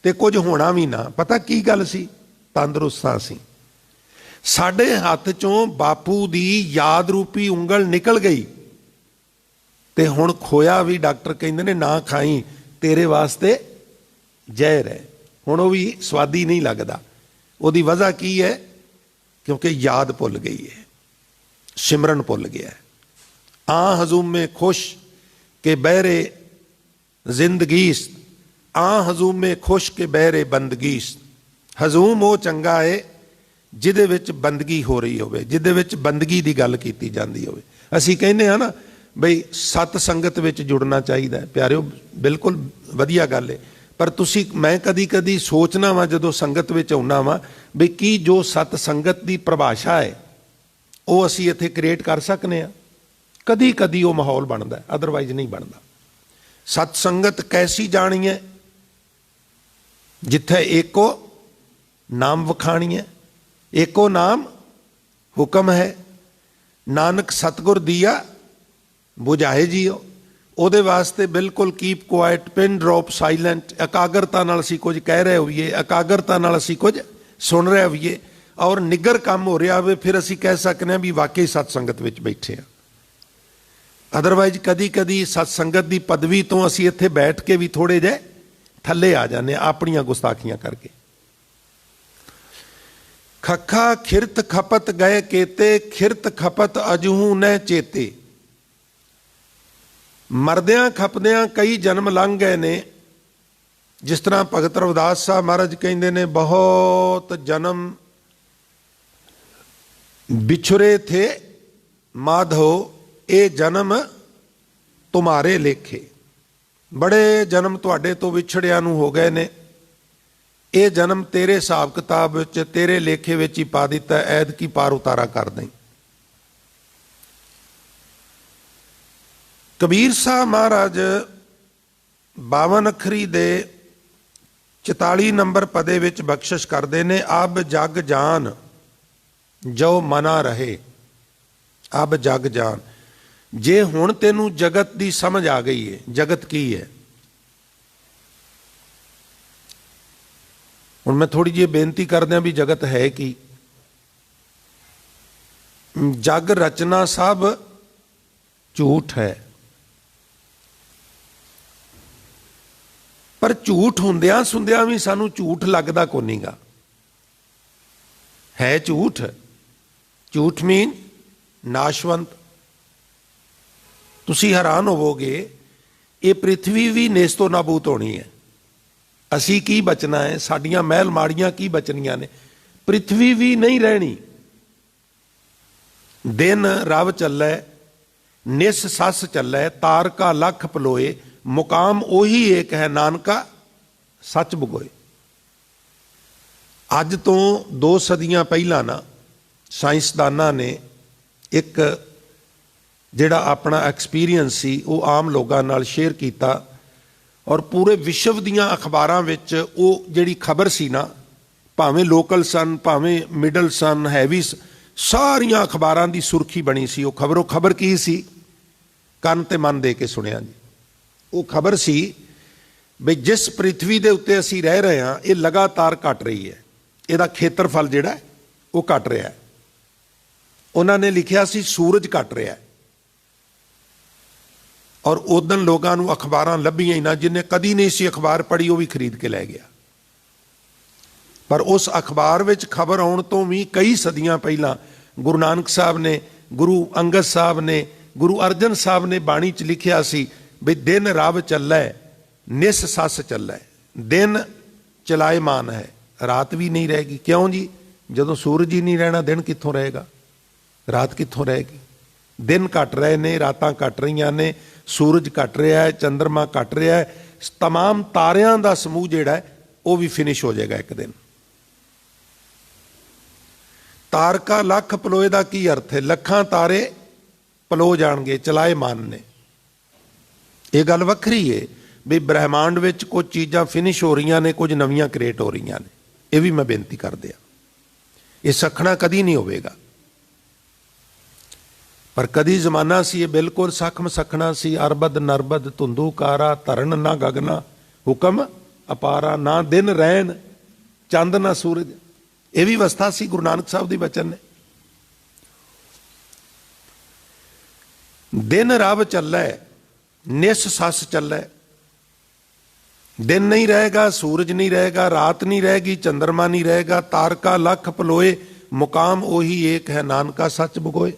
ਤੇ ਕੁਝ ਹੋਣਾ ਵੀ ਨਾ। ਪਤਾ ਕੀ ਗੱਲ ਸੀ? ਤੰਦਰੁਸਤਾਂ ਸੀ। ਸਾਡੇ ਹੱਥ ਚੋਂ ਬਾਪੂ ਦੀ ਯਾਦ ਰੂਪੀ ਉਂਗਲ ਨਿਕਲ ਗਈ ਤੇ ਹੁਣ ਖੋਇਆ ਵੀ ਡਾਕਟਰ ਕਹਿੰਦੇ ਨੇ ਨਾ ਖਾਈ, ਤੇਰੇ ਵਾਸਤੇ ਜ਼ਹਿਰ ਹੈ। ਹੁਣ ਉਹ ਵੀ ਸਵਾਦੀ ਨਹੀਂ ਲੱਗਦਾ। ਉਹਦੀ ਵਜ੍ਹਾ ਕੀ ਹੈ? ਕਿਉਂਕਿ ਯਾਦ ਭੁੱਲ ਗਈ ਹੈ, ਸਿਮਰਨ ਭੁੱਲ ਗਿਆ। ਆ ਹਜ਼ੂਮੇ ਖੁਸ਼ ਕੇ ਬਹਿਰੇ ਜ਼ਿੰਦਗੀਸ, ਆ ਹਜ਼ੂਮੇ ਖੁਸ਼ ਕੇ ਬਹਿਰੇ ਬੰਦਗੀਸ। ਹਜ਼ੂਮ ਉਹ ਚੰਗਾ ਹੈ ਜਿਹਦੇ ਵਿੱਚ ਬੰਦਗੀ ਹੋ ਰਹੀ ਹੋਵੇ, ਜਿਹਦੇ ਵਿੱਚ ਬੰਦਗੀ ਦੀ ਗੱਲ ਕੀਤੀ ਜਾਂਦੀ ਹੋਵੇ। ਅਸੀਂ ਕਹਿੰਦੇ ਹਾਂ ਨਾ ਬਈ ਸਤ ਸੰਗਤ ਵਿੱਚ ਜੁੜਨਾ ਚਾਹੀਦਾ ਹੈ। ਪਿਆਰਿਓ, ਬਿਲਕੁਲ ਵਧੀਆ ਗੱਲ ਹੈ, ਪਰ ਤੁਸੀਂ, ਮੈਂ ਕਦੀ ਕਦੀ ਸੋਚਣਾ ਵਾਂ ਜਦੋਂ ਸੰਗਤ ਵਿੱਚ ਆਉਣਾ ਵਾਂ ਵੀ ਕੀ ਜੋ ਸਤ ਸੰਗਤ ਦੀ ਪਰਿਭਾਸ਼ਾ ਹੈ ਉਹ ਅਸੀਂ ਇੱਥੇ ਕ੍ਰੀਏਟ ਕਰ ਸਕਨੇ ਹਾਂ? ਕਦੀ ਕਦੀ ਉਹ ਮਾਹੌਲ ਬਣਦਾ, ਅਦਰਵਾਈਜ਼ ਨਹੀਂ ਬਣਦਾ। ਸਤ ਸੰਗਤ ਕੈਸੀ ਜਾਣੀ ਹੈ? ਜਿੱਥੇ ਏਕੋ ਨਾਮ ਵਖਾਣੀ ਹੈ। ਏਕੋ ਨਾਮ ਹੁਕਮ ਹੈ, ਨਾਨਕ ਸਤਿਗੁਰ ਦੀਆ ਬੁਝਾਏ ਜੀਓ। ਉਹਦੇ ਵਾਸਤੇ ਬਿਲਕੁਲ keep quite, pin drop silent. ਇਕਾਗਰਤਾ ਨਾਲ ਅਸੀਂ ਕੁਝ ਕਹਿ ਰਹੇ ਹੋਈਏ, ਇਕਾਗਰਤਾ ਨਾਲ ਅਸੀਂ ਕੁਝ ਸੁਣ ਰਹੇ ਹੋਈਏ ਔਰ ਨਿੱਗਰ ਕੰਮ ਹੋ ਰਿਹਾ ਹੋਵੇ, ਫਿਰ ਅਸੀਂ ਕਹਿ ਸਕਦੇ ਹਾਂ ਵੀ ਵਾਕਈ ਸਤ ਸੰਗਤ ਵਿੱਚ ਬੈਠੇ ਹਾਂ। ਅਦਰਵਾਈਜ਼ ਕਦੀ ਕਦੀ ਸਤ ਸੰਗਤ ਦੀ ਪਦਵੀ ਤੋਂ ਅਸੀਂ ਇੱਥੇ ਬੈਠ ਕੇ ਵੀ ਥੋੜੇ ਜਿਹੇ ਥੱਲੇ ਆ ਜਾਂਦੇ ਆਪਣੀਆਂ ਗੁਸਤਾਖੀਆਂ ਕਰਕੇ। ਖੱਖਾ ਖਿਰਤ ਖਪਤ ਗਏ ਕੇਤੇ, ਖਿਰਤ ਖਪਤ ਅਜਹੂ ਨ ਚੇਤੇ। ਮਰਦਿਆਂ ਖਪਦਿਆਂ ਕਈ ਜਨਮ ਲੰਘ ਗਏ ਨੇ। ਜਿਸ ਤਰ੍ਹਾਂ ਭਗਤ ਰਵਿਦਾਸ ਸਾਹਿਬ ਮਹਾਰਾਜ ਕਹਿੰਦੇ ਨੇ, ਬਹੁਤ ਜਨਮ ਵਿਛੁਰੇ ਥੇ ਮਾਧੋ, ਇਹ ਜਨਮ ਤੁਮਾਰੇ ਲੇਖੇ। ਬੜੇ ਜਨਮ ਤੁਹਾਡੇ ਤੋਂ ਵਿਛੜਿਆਂ ਨੂੰ ਹੋ ਗਏ ਨੇ, ਇਹ ਜਨਮ ਤੇਰੇ ਹਿਸਾਬ ਕਿਤਾਬ ਵਿੱਚ, ਤੇਰੇ ਲੇਖੇ ਵਿੱਚ ਹੀ ਪਾ ਦਿੱਤਾ, ਐਦ ਕੀ ਪਾਰ ਉਤਾਰਾ ਕਰ ਦੇਂ। ਕਬੀਰ ਸਾਹਿਬ ਮਹਾਰਾਜ 52 ਅੱਖਰੀ ਦੇ 44 ਨੰਬਰ ਪਦੇ ਵਿੱਚ ਬਖਸ਼ਿਸ਼ ਕਰਦੇ ਨੇ, ਅਬ ਜਗ ਜਾਨ ਜੋ ਮਨਾ ਰਹੇ। ਅਬ ਜਗ ਜਾਨ, ਜੇ ਹੁਣ ਤੈਨੂੰ ਜਗਤ ਦੀ ਸਮਝ ਆ ਗਈ ਹੈ, ਜਗਤ ਕੀ ਹੈ। ਹੁਣ ਮੈਂ ਥੋੜੀ ਜਿਹੀ ਬੇਨਤੀ ਕਰਦਿਆਂ ਵੀ ਜਗਤ ਹੈ ਕੀ। ਜਗ ਰਚਨਾ ਸਭ ਝੂਠ ਹੈ, ਪਰ ਝੂਠ ਹੁੰਦਿਆਂ ਸੁਣਦਿਆਂ ਵੀ ਸਾਨੂੰ ਝੂਠ ਲੱਗਦਾ ਕੋ ਨਹੀਂਗਾ। ਹੈ ਝੂਠ। ਝੂਠ ਮੀਨ ਨਾਸ਼ਵੰਤ। ਤੁਸੀਂ ਹੈਰਾਨ ਹੋਵੋਗੇ, ਇਹ ਪ੍ਰਿਥਵੀ ਵੀ ਨੇਸਤੋ ਨਾਬੂਦ ਹੋਣੀ ਹੈ। ਅਸੀਂ ਕੀ ਬਚਣਾ ਹੈ? ਸਾਡੀਆਂ ਮਹਿਲ ਮਾੜੀਆਂ ਕੀ ਬਚਣੀਆਂ ਨੇ? ਪ੍ਰਿਥਵੀ ਵੀ ਨਹੀਂ ਰਹਿਣੀ। ਦਿਨ ਰਵ ਚੱਲੈ, ਨਿਸ ਸੱਸ ਚੱਲੈ, ਤਾਰਕਾ ਲੱਖ ਪਲੋਏ, ਮੁਕਾਮ ਉਹੀ ਏਕ ਹੈ, ਨਾਨਕਾ ਸੱਚ ਬੁਗੋਏ। ਅੱਜ ਤੋਂ 2 ਸਦੀਆਂ ਪਹਿਲਾਂ ਨਾ ਸਾਇੰਸਦਾਨਾਂ ਨੇ ਇੱਕ ਜਿਹੜਾ ਆਪਣਾ ਐਕਸਪੀਰੀਅੰਸ ਸੀ ਉਹ ਆਮ ਲੋਕਾਂ ਨਾਲ ਸ਼ੇਅਰ ਕੀਤਾ ਔਰ ਪੂਰੇ ਵਿਸ਼ਵ ਦੀਆਂ ਅਖਬਾਰਾਂ ਵਿੱਚ ਉਹ ਜਿਹੜੀ ਖਬਰ ਸੀ ਨਾ, ਭਾਵੇਂ ਲੋਕਲ ਸਨ ਭਾਵੇਂ ਮਿਡਲ ਸਨ ਹੈਵੀ, ਸਾਰੀਆਂ ਅਖਬਾਰਾਂ ਦੀ ਸੁਰਖੀ ਬਣੀ ਸੀ। ਉਹ ਖਬਰ ਕੀ ਸੀ? ਕੰਨ ਤੇ ਮਨ ਦੇ ਕੇ ਸੁਣਿਆ ਜੀ। ਉਹ ਖਬਰ ਸੀ ਵੀ ਜਿਸ ਪ੍ਰਿਥਵੀ ਦੇ ਉੱਤੇ ਅਸੀਂ ਰਹਿ ਰਹੇ ਹਾਂ ਇਹ ਲਗਾਤਾਰ ਘਟ ਰਹੀ ਹੈ, ਇਹਦਾ ਖੇਤਰਫਲ ਜਿਹੜਾ ਉਹ ਘਟ ਰਿਹਾ ਹੈ। ਉਹਨਾਂ ਨੇ ਲਿਖਿਆ ਸੀ ਸੂਰਜ ਘਟ ਰਿਹਾ ਹੈ। ਔਰ ਉਦੋਂ ਲੋਕਾਂ ਨੂੰ ਅਖਬਾਰਾਂ ਲੱਭੀਆਂ ਹੀ ਨਾ, ਜਿਹਨੇ ਕਦੀ ਨਹੀਂ ਸੀ ਅਖਬਾਰ ਪੜ੍ਹੀ ਉਹ ਵੀ ਖਰੀਦ ਕੇ ਲੈ ਗਿਆ। ਪਰ ਉਸ ਅਖਬਾਰ ਵਿੱਚ ਖਬਰ ਆਉਣ ਤੋਂ ਵੀ ਕਈ ਸਦੀਆਂ ਪਹਿਲਾਂ ਗੁਰੂ ਨਾਨਕ ਸਾਹਿਬ ਨੇ, ਗੁਰੂ ਅੰਗਦ ਸਾਹਿਬ ਨੇ, ਗੁਰੂ ਅਰਜਨ ਸਾਹਿਬ ਨੇ ਬਾਣੀ 'ਚ ਲਿਖਿਆ ਸੀ ਵੀ ਦਿਨ ਰਵ ਚੱਲੈ ਨਿਸ ਸੱਸ ਚੱਲੈ, ਦਿਨ ਚਲਾਇਮਾਨ ਹੈ, ਰਾਤ ਵੀ ਨਹੀਂ ਰਹੇਗੀ। ਕਿਉਂ ਜੀ? ਜਦੋਂ ਸੂਰਜ ਹੀ ਨਹੀਂ ਰਹਿਣਾ ਦਿਨ ਕਿੱਥੋਂ ਰਹੇਗਾ, ਰਾਤ ਕਿੱਥੋਂ ਰਹੇਗੀ? ਦਿਨ ਘਟ ਰਹੇ ਨੇ, ਰਾਤਾਂ ਘਟ ਰਹੀਆਂ ਨੇ, ਸੂਰਜ ਘਟ ਰਿਹਾ ਹੈ, ਚੰਦਰਮਾ ਘਟ ਰਿਹਾ ਹੈ, ਤਮਾਮ ਤਾਰਿਆਂ ਦਾ ਸਮੂਹ ਜਿਹੜਾ ਹੈ ਉਹ ਵੀ ਫਿਨਿਸ਼ ਹੋ ਜਾਏਗਾ ਇੱਕ ਦਿਨ। ਤਾਰਕਾ ਲੱਖ ਪਲੋਏ ਦਾ ਕੀ ਅਰਥ ਹੈ? ਲੱਖਾਂ ਤਾਰੇ ਪਲੋ ਜਾਣਗੇ, ਚਲਾਏ ਮਾਨ ਨੇ। ਇਹ ਗੱਲ ਵੱਖਰੀ ਹੈ ਵੀ ਬ੍ਰਹਿਮੰਡ ਵਿੱਚ ਕੁਝ ਚੀਜ਼ਾਂ ਫਿਨਿਸ਼ ਹੋ ਰਹੀਆਂ ਨੇ, ਕੁਝ ਨਵੀਆਂ ਕ੍ਰੀਏਟ ਹੋ ਰਹੀਆਂ ਨੇ। ਇਹ ਵੀ ਮੈਂ ਬੇਨਤੀ ਕਰਦੇ ਹਾਂ, ਇਹ ਸਖਣਾ ਕਦੀ ਨਹੀਂ ਹੋਵੇਗਾ। ਪਰ ਕਦੀ ਜ਼ਮਾਨਾ ਸੀ ਇਹ ਬਿਲਕੁਲ ਸਖਮ ਸਖਣਾ ਸੀ। ਅਰਬਦ ਨਰਬਦ ਧੁੰਦੂ ਕਾਰਾ, ਧਰਨ ਨਾ ਗਗਨਾ ਹੁਕਮ ਅਪਾਰਾ, ਨਾ ਦਿਨ ਰਹਿਣ ਚੰਦ ਨਾ ਸੂਰਜ। ਇਹ ਵੀ ਅਵਸਥਾ ਸੀ ਗੁਰੂ ਨਾਨਕ ਸਾਹਿਬ ਦੀ ਬਚਨ ਨੇ। ਦਿਨ ਰਵ ਚੱਲੈ ਨਿਸ ਸੱਸ ਚੱਲੈ, ਦਿਨ ਨਹੀਂ ਰਹੇਗਾ, ਸੂਰਜ ਨਹੀਂ ਰਹੇਗਾ, ਰਾਤ ਨਹੀਂ ਰਹੇਗੀ, ਚੰਦਰਮਾ ਨਹੀਂ ਰਹੇਗਾ। ਤਾਰਕਾ ਲੱਖ ਪਲੋਏ ਮੁਕਾਮ ਉਹੀ ਏਕ ਹੈ, ਨਾਨਕਾ ਸੱਚ ਬੁਗੋਏ।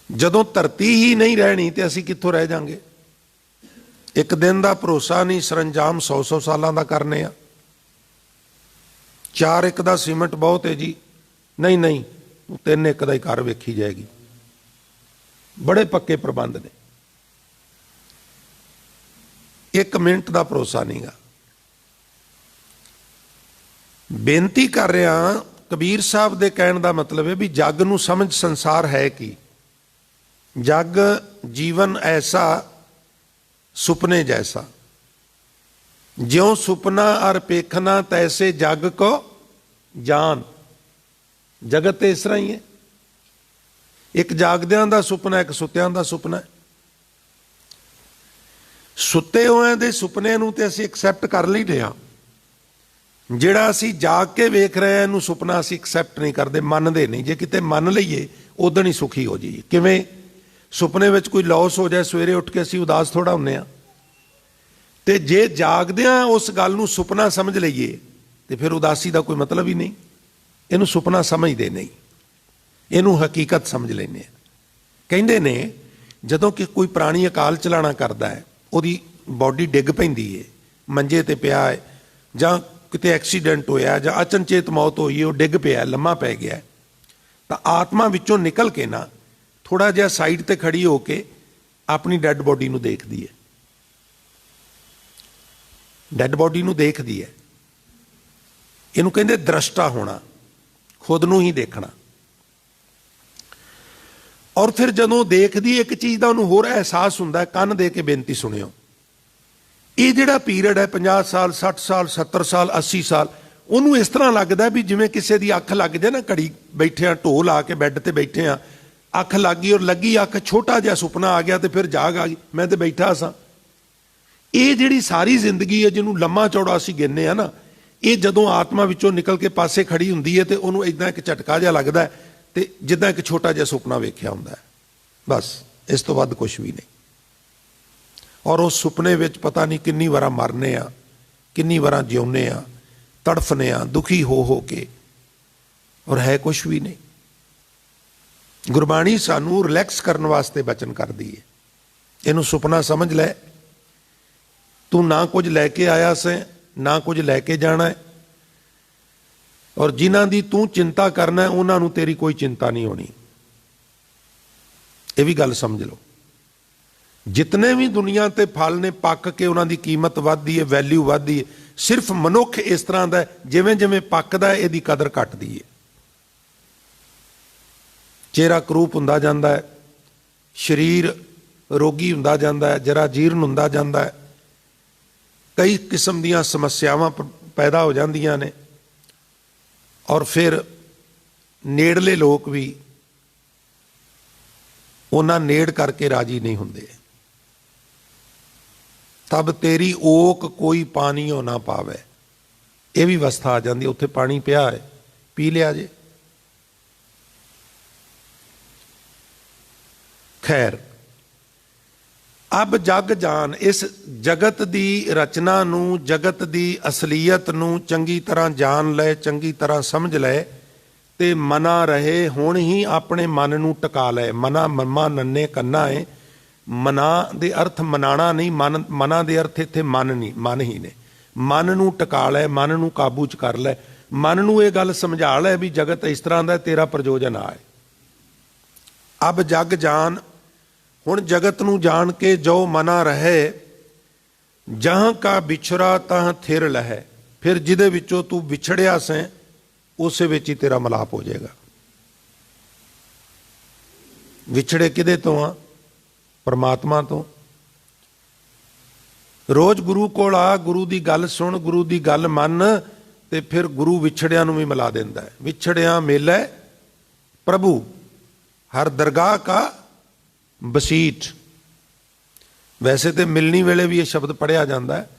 ਜਦੋਂ ਧਰਤੀ ਹੀ ਨਹੀਂ ਰਹਿਣੀ ਤੇ ਅਸੀਂ ਕਿੱਥੋਂ ਰਹਿ ਜਾਾਂਗੇ? ਇੱਕ ਦਿਨ ਦਾ ਭਰੋਸਾ ਨਹੀਂ, ਸਰੰਜਾਮ 100 ਸਾਲਾਂ ਦਾ ਕਰਨੇ ਆ। 4 ਇੱਕ ਦਾ ਸੀਮੈਂਟ ਬਹੁਤ ਹੈ ਜੀ, ਨਹੀਂ 3 ਇੱਕ ਦਾ ਹੀ ਘਰ ਵੇਖੀ ਜਾਏਗੀ। ਬੜੇ ਪੱਕੇ ਪ੍ਰਬੰਧ ਨੇ, 1 ਮਿੰਟ ਦਾ ਭਰੋਸਾ ਨਹੀਂਗਾ। ਬੇਨਤੀ ਕਰ ਰਿਹਾ, ਕਬੀਰ ਸਾਹਿਬ ਦੇ ਕਹਿਣ ਦਾ ਮਤਲਬ ਹੈ ਵੀ ਜੱਗ ਨੂੰ ਸਮਝ, ਸੰਸਾਰ ਹੈ ਕੀ? ਜਗ ਜੀਵਨ ਐਸਾ ਸੁਪਨੇ ਜੈਸਾ, ਜਿਉਂ ਸੁਪਨਾ ਅਰ ਪੇਖਣਾ ਤੈਸੇ ਜਗ ਕੋ ਜਾਨ। ਜਗਤ ਇਸ ਤਰ੍ਹਾਂ ਹੀ ਹੈ, ਇੱਕ ਜਾਗਦਿਆਂ ਦਾ ਸੁਪਨਾ, ਇੱਕ ਸੁੱਤਿਆਂ ਦਾ ਸੁਪਨਾ। ਸੁੱਤੇ ਹੋਇਆਂ ਦੇ ਸੁਪਨੇ ਨੂੰ ਤੇ ਅਸੀਂ ਐਕਸੈਪਟ ਕਰ ਲਈ ਰਿਹਾ, ਜਿਹੜਾ ਅਸੀਂ ਜਾਗ ਕੇ ਵੇਖ ਰਹੇ ਹਾਂ ਇਹਨੂੰ ਸੁਪਨਾ ਅਸੀਂ ਐਕਸੈਪਟ ਨਹੀਂ ਕਰਦੇ, ਮੰਨਦੇ ਨਹੀਂ। ਜੇ ਕਿਤੇ ਮੰਨ ਲਈਏ ਉਦੋਂ ਹੀ ਸੁਖੀ ਹੋ ਜਾਈਏ। ਕਿਵੇਂ? ਸੁਪਨੇ ਵਿੱਚ ਕੋਈ ਲਾਸ ਹੋ ਜਾਏ, ਸਵੇਰੇ ਉੱਠ ਕੇ ਅਸੀਂ ਉਦਾਸ ਥੋੜਾ ਹੁੰਦੇ ਹਾਂ। ਤੇ ਜੇ ਜਾਗਦਿਆਂ ਉਸ ਗੱਲ ਨੂੰ ਸੁਪਨਾ ਸਮਝ ਲਈਏ ਤੇ ਫਿਰ ਉਦਾਸੀ ਦਾ ਕੋਈ ਮਤਲਬ ਹੀ ਨਹੀਂ। ਇਹਨੂੰ ਸੁਪਨਾ ਸਮਝਦੇ ਨਹੀਂ, ਇਹਨੂੰ ਹਕੀਕਤ ਸਮਝ ਲੈਂਦੇ ਆ। ਕਹਿੰਦੇ ਨੇ ਜਦੋਂ ਕਿ ਕੋਈ ਪ੍ਰਾਣੀ ਅਕਾਲ ਚਲਾਣਾ ਕਰਦਾ ਹੈ, ਉਹਦੀ ਬਾਡੀ ਡਿੱਗ ਪੈਂਦੀ ਹੈ, ਮੰਜੇ ਤੇ ਪਿਆ ਹੈ, ਜਾਂ ਕਿਤੇ ਐਕਸੀਡੈਂਟ ਹੋਇਆ ਜਾਂ ਅਚਨਚੇਤ ਮੌਤ ਹੋਈ, ਉਹ ਡਿੱਗ ਪਿਆ, ਲੰਮਾ ਪੈ ਗਿਆ, ਤਾਂ ਆਤਮਾ ਵਿੱਚੋਂ ਨਿਕਲ ਕੇ ਨਾ ਥੋੜਾ ਜਿਹਾ ਸਾਈਡ ਤੇ ਖੜੀ ਹੋ ਕੇ ਆਪਣੀ ਡੈੱਡ ਬੋਡੀ ਨੂੰ ਦੇਖਦੀ ਹੈ। ਡੈੱਡ ਬੋਡੀ ਨੂੰ ਦੇਖਦੀ ਹੈ। ਇਹਨੂੰ ਕਹਿੰਦੇ ਦ੍ਰਸ਼ਟਾ ਹੋਣਾ, ਖੁਦ ਨੂੰ ਹੀ ਦੇਖਣਾ। ਔਰ ਫਿਰ ਜਦੋਂ ਦੇਖਦੀ ਇੱਕ ਚੀਜ਼ ਦਾ ਉਹਨੂੰ ਹੋਰ ਅਹਿਸਾਸ ਹੁੰਦਾ ਹੈ। ਕੰਨ ਦੇ ਕੇ ਬੇਨਤੀ ਸੁਣਿਓ, ਇਹ ਜਿਹੜਾ ਪੀਰੀਅਡ ਹੈ 50 ਸਾਲ 60 ਸਾਲ 70 ਸਾਲ 80 ਸਾਲ, ਉਹਨੂੰ ਇਸ ਤਰ੍ਹਾਂ ਲੱਗਦਾ ਵੀ ਜਿਵੇਂ ਕਿਸੇ ਦੀ ਅੱਖ ਲੱਗ ਜਾਏ ਨਾ, ਘੜੀ ਬੈਠੇ ਆ, ਢੋਹ ਲਾ ਕੇ ਬੈੱਡ ਤੇ ਬੈਠੇ ਆ, ਅੱਖ ਲੱਗ ਗਈ ਔਰ ਲੱਗੀ ਅੱਖ, ਛੋਟਾ ਜਿਹਾ ਸੁਪਨਾ ਆ ਗਿਆ ਤੇ ਫਿਰ ਜਾਗ ਆ ਗਈ, ਮੈਂ ਤੇ ਬੈਠਾ ਸਾਂ। ਇਹ ਜਿਹੜੀ ਸਾਰੀ ਜ਼ਿੰਦਗੀ ਹੈ ਜਿਹਨੂੰ ਲੰਮਾ ਚੌੜਾ ਅਸੀਂ ਗਿਣਦੇ ਆ ਨਾ, ਇਹ ਜਦੋਂ ਆਤਮਾ ਵਿੱਚੋਂ ਨਿਕਲ ਕੇ ਪਾਸੇ ਖੜੀ ਹੁੰਦੀ ਹੈ ਤੇ ਉਹਨੂੰ ਇਦਾਂ ਇੱਕ ਝਟਕਾ ਜਿਹਾ ਲੱਗਦਾ ਤੇ ਜਿੱਦਾਂ ਇੱਕ ਛੋਟਾ ਜਿਹਾ ਸੁਪਨਾ ਵੇਖਿਆ ਹੁੰਦਾ ਹੈ, ਬਸ ਇਸ ਤੋਂ ਵੱਧ ਕੁਛ ਵੀ ਨਹੀਂ। ਔਰ ਉਸ ਸੁਪਨੇ ਵਿੱਚ ਪਤਾ ਨਹੀਂ ਕਿੰਨੀ ਵਾਰਾਂ ਮਰਨੇ ਆ, ਕਿੰਨੀ ਵਾਰਾਂ ਜਿਉਂਦੇ ਆ, ਤੜਫਨੇ ਆ ਦੁਖੀ ਹੋ ਕੇ, ਔਰ ਹੈ ਕੁਛ ਵੀ ਨਹੀਂ। ਗੁਰਬਾਣੀ ਸਾਨੂੰ ਰਿਲੈਕਸ ਕਰਨ ਵਾਸਤੇ ਬਚਨ ਕਰਦੀ ਹੈ, ਇਹਨੂੰ ਸੁਪਨਾ ਸਮਝ ਲੈ। ਤੂੰ ਨਾ ਕੁਝ ਲੈ ਕੇ ਆਇਆ ਸੈਂ, ਨਾ ਕੁਝ ਲੈ ਕੇ ਜਾਣਾ ਹੈ, ਔਰ ਜਿਨ੍ਹਾਂ ਦੀ ਤੂੰ ਚਿੰਤਾ ਕਰਨਾ ਉਹਨਾਂ ਨੂੰ ਤੇਰੀ ਕੋਈ ਚਿੰਤਾ ਨਹੀਂ ਹੋਣੀ। ਇਹ ਵੀ ਗੱਲ ਸਮਝ ਲਓ। ਜਿਤਨੇ ਵੀ ਦੁਨੀਆ ਤੇ ਫਲ ਨੇ ਪੱਕ ਕੇ ਉਹਨਾਂ ਦੀ ਕੀਮਤ ਵੱਧਦੀ ਹੈ, ਵੈਲਿਊ ਵੱਧਦੀ ਹੈ। ਸਿਰਫ ਮਨੁੱਖ ਇਸ ਤਰ੍ਹਾਂ ਦਾ ਜਿਵੇਂ ਜਿਵੇਂ ਪੱਕਦਾ ਇਹਦੀ ਕਦਰ ਘਟਦੀ ਹੈ। ਚਿਹਰਾ ਕਰੂਪ ਹੁੰਦਾ ਜਾਂਦਾ ਹੈ, ਸਰੀਰ ਰੋਗੀ ਹੁੰਦਾ ਜਾਂਦਾ ਹੈ, ਜਰਾ ਜੀਰਨ ਹੁੰਦਾ ਜਾਂਦਾ ਹੈ, ਕਈ ਕਿਸਮ ਦੀਆਂ ਸਮੱਸਿਆਵਾਂ ਪੈਦਾ ਹੋ ਜਾਂਦੀਆਂ ਨੇ। ਔਰ ਫਿਰ ਨੇੜਲੇ ਲੋਕ ਵੀ ਉਹਨਾਂ ਨੇੜ ਕਰਕੇ ਰਾਜੀ ਨਹੀਂ ਹੁੰਦੇ। ਤਬ ਤੇਰੀ ਓਕ ਕੋਈ ਪਾਣੀਓ ਨਾ ਪਾਵੇ, ਇਹ ਵੀ ਅਵਸਥਾ ਆ ਜਾਂਦੀ। ਉੱਥੇ ਪਾਣੀ ਪਿਆ ਹੈ, ਪੀ ਲਿਆ ਜੇ। ਖੈਰ, ਅਬ ਜਗ ਜਾਨ, ਇਸ ਜਗਤ ਦੀ ਰਚਨਾ ਨੂੰ, ਜਗਤ ਦੀ ਅਸਲੀਅਤ ਨੂੰ ਚੰਗੀ ਤਰ੍ਹਾਂ ਜਾਣ ਲੈ, ਚੰਗੀ ਤਰ੍ਹਾਂ ਸਮਝ ਲੈ ਤੇ ਮਨਾ ਰਹੇ। ਹੁਣ ਹੀ ਆਪਣੇ ਮਨ ਨੂੰ ਟਿਕਾ ਲੈ। ਮਨਾ ਮੰਮਾ ਨੰਨੇ ਕੰਨਾ ਹੈ। ਮਨਾ ਦੇ ਅਰਥ ਮਨਾਣਾ ਨਹੀਂ, ਮਨਾਂ ਦੇ ਅਰਥ ਇੱਥੇ ਮਨ ਨਹੀਂ, ਮਨ ਹੀ ਨੇ। ਮਨ ਨੂੰ ਟਿਕਾ ਲੈ, ਮਨ ਨੂੰ ਕਾਬੂ 'ਚ ਕਰ ਲੈ, ਮਨ ਨੂੰ ਇਹ ਗੱਲ ਸਮਝਾ ਲੈ ਵੀ ਜਗਤ ਇਸ ਤਰ੍ਹਾਂ ਦਾ, ਤੇਰਾ ਪ੍ਰਯੋਜਨ ਆ ਹੈ। ਅਬ ਜਗ ਜਾਨ, ਹੁਣ ਜਗਤ ਨੂੰ ਜਾਣ ਕੇ ਜੋ ਮਨਾ ਰਹੇ। ਜਹਾਂ ਕਾ ਵਿਛੜਾ ਤਾਂ ਥਿਰ ਲਹੈ, ਫਿਰ ਜਿਹਦੇ ਵਿੱਚੋਂ ਤੂੰ ਵਿਛੜਿਆ ਸੈਂ ਉਸੇ ਵਿੱਚ ਹੀ ਤੇਰਾ ਮਿਲਾਪ ਹੋ ਜਾਏਗਾ। ਵਿਛੜੇ ਕਿਹਦੇ ਤੋਂ ਆ? ਪਰਮਾਤਮਾ ਤੋਂ। ਰੋਜ਼ ਗੁਰੂ ਕੋਲ ਆ, ਗੁਰੂ ਦੀ ਗੱਲ ਸੁਣ, ਗੁਰੂ ਦੀ ਗੱਲ ਮੰਨ, ਤੇ ਫਿਰ ਗੁਰੂ ਵਿਛੜਿਆਂ ਨੂੰ ਵੀ ਮਿਲਾ ਦਿੰਦਾ ਹੈ। ਵਿਛੜਿਆਂ ਮੇਲੇ ਪ੍ਰਭੂ, ਹਰ ਦਰਗਾਹ ਕਾ ਬਸੀਠ। ਵੈਸੇ ਤੇ ਮਿਲਣੀ ਵੇਲੇ ਵੀ ਇਹ ਸ਼ਬਦ ਪੜ੍ਹਿਆ ਜਾਂਦਾ ਹੈ,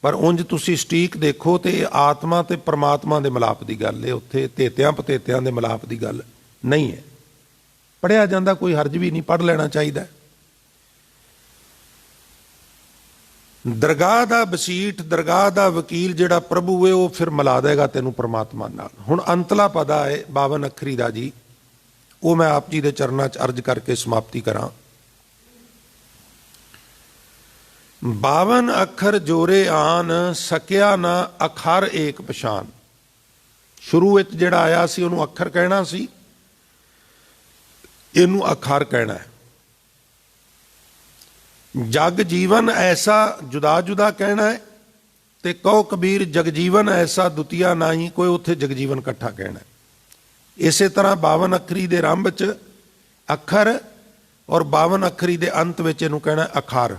ਪਰ ਉਂਝ ਤੁਸੀਂ ਸਟੀਕ ਦੇਖੋ ਤੇ ਇਹ ਆਤਮਾ ਤੇ ਪਰਮਾਤਮਾ ਦੇ ਮਿਲਾਪ ਦੀ ਗੱਲ ਹੈ। ਉੱਥੇ ਧੇਤਿਆਂ ਪਤੇਤਿਆਂ ਦੇ ਮਿਲਾਪ ਦੀ ਗੱਲ ਨਹੀਂ ਹੈ। ਪੜ੍ਹਿਆ ਜਾਂਦਾ, ਕੋਈ ਹਰਜ ਵੀ ਨਹੀਂ, ਪੜ੍ਹ ਲੈਣਾ ਚਾਹੀਦਾ। ਦਰਗਾਹ ਦਾ ਬਸੀਠ, ਦਰਗਾਹ ਦਾ ਵਕੀਲ ਜਿਹੜਾ ਪ੍ਰਭੂ ਹੈ, ਉਹ ਫਿਰ ਮਿਲਾ ਦੇਗਾ ਤੈਨੂੰ ਪਰਮਾਤਮਾ ਨਾਲ। ਹੁਣ ਅੰਤਲਾ ਪਦਾ ਹੈ 52 ਅੱਖਰੀ ਦਾ ਜੀ, ਉਹ ਮੈਂ ਆਪ ਜੀ ਦੇ ਚਰਨਾਂ 'ਚ ਅਰਜ ਕਰਕੇ ਸਮਾਪਤੀ ਕਰਾਂ। 52 ਅੱਖਰ ਜੋਰੇ ਆਨ, ਸਕਿਆ ਨਾ ਅਖਰ ਏਕ ਪਛਾਨ। ਸ਼ੁਰੂ ਵਿੱਚ ਜਿਹੜਾ ਆਇਆ ਸੀ ਉਹਨੂੰ ਅੱਖਰ ਕਹਿਣਾ ਸੀ, ਇਹਨੂੰ ਅਖਰ ਕਹਿਣਾ ਹੈ। ਜਗ ਜੀਵਨ ਐਸਾ ਜੁਦਾ ਜੁਦਾ ਕਹਿਣਾ ਹੈ, ਤੇ ਕਹੋ ਕਬੀਰ ਜਗਜੀਵਨ ਐਸਾ ਦੁਤੀਆ ਨਹੀਂ ਕੋਈ, ਉੱਥੇ ਜਗਜੀਵਨ ਇਕੱਠਾ ਕਹਿਣਾ ਹੈ। ਇਸੇ ਤਰ੍ਹਾਂ 52 ਅੱਖਰੀ ਦੇ ਆਰੰਭ 'ਚ ਅੱਖਰ ਔਰ 52 ਅੱਖਰੀ ਦੇ ਅੰਤ ਵਿੱਚ ਇਹਨੂੰ ਕਹਿਣਾ ਅਖਰ।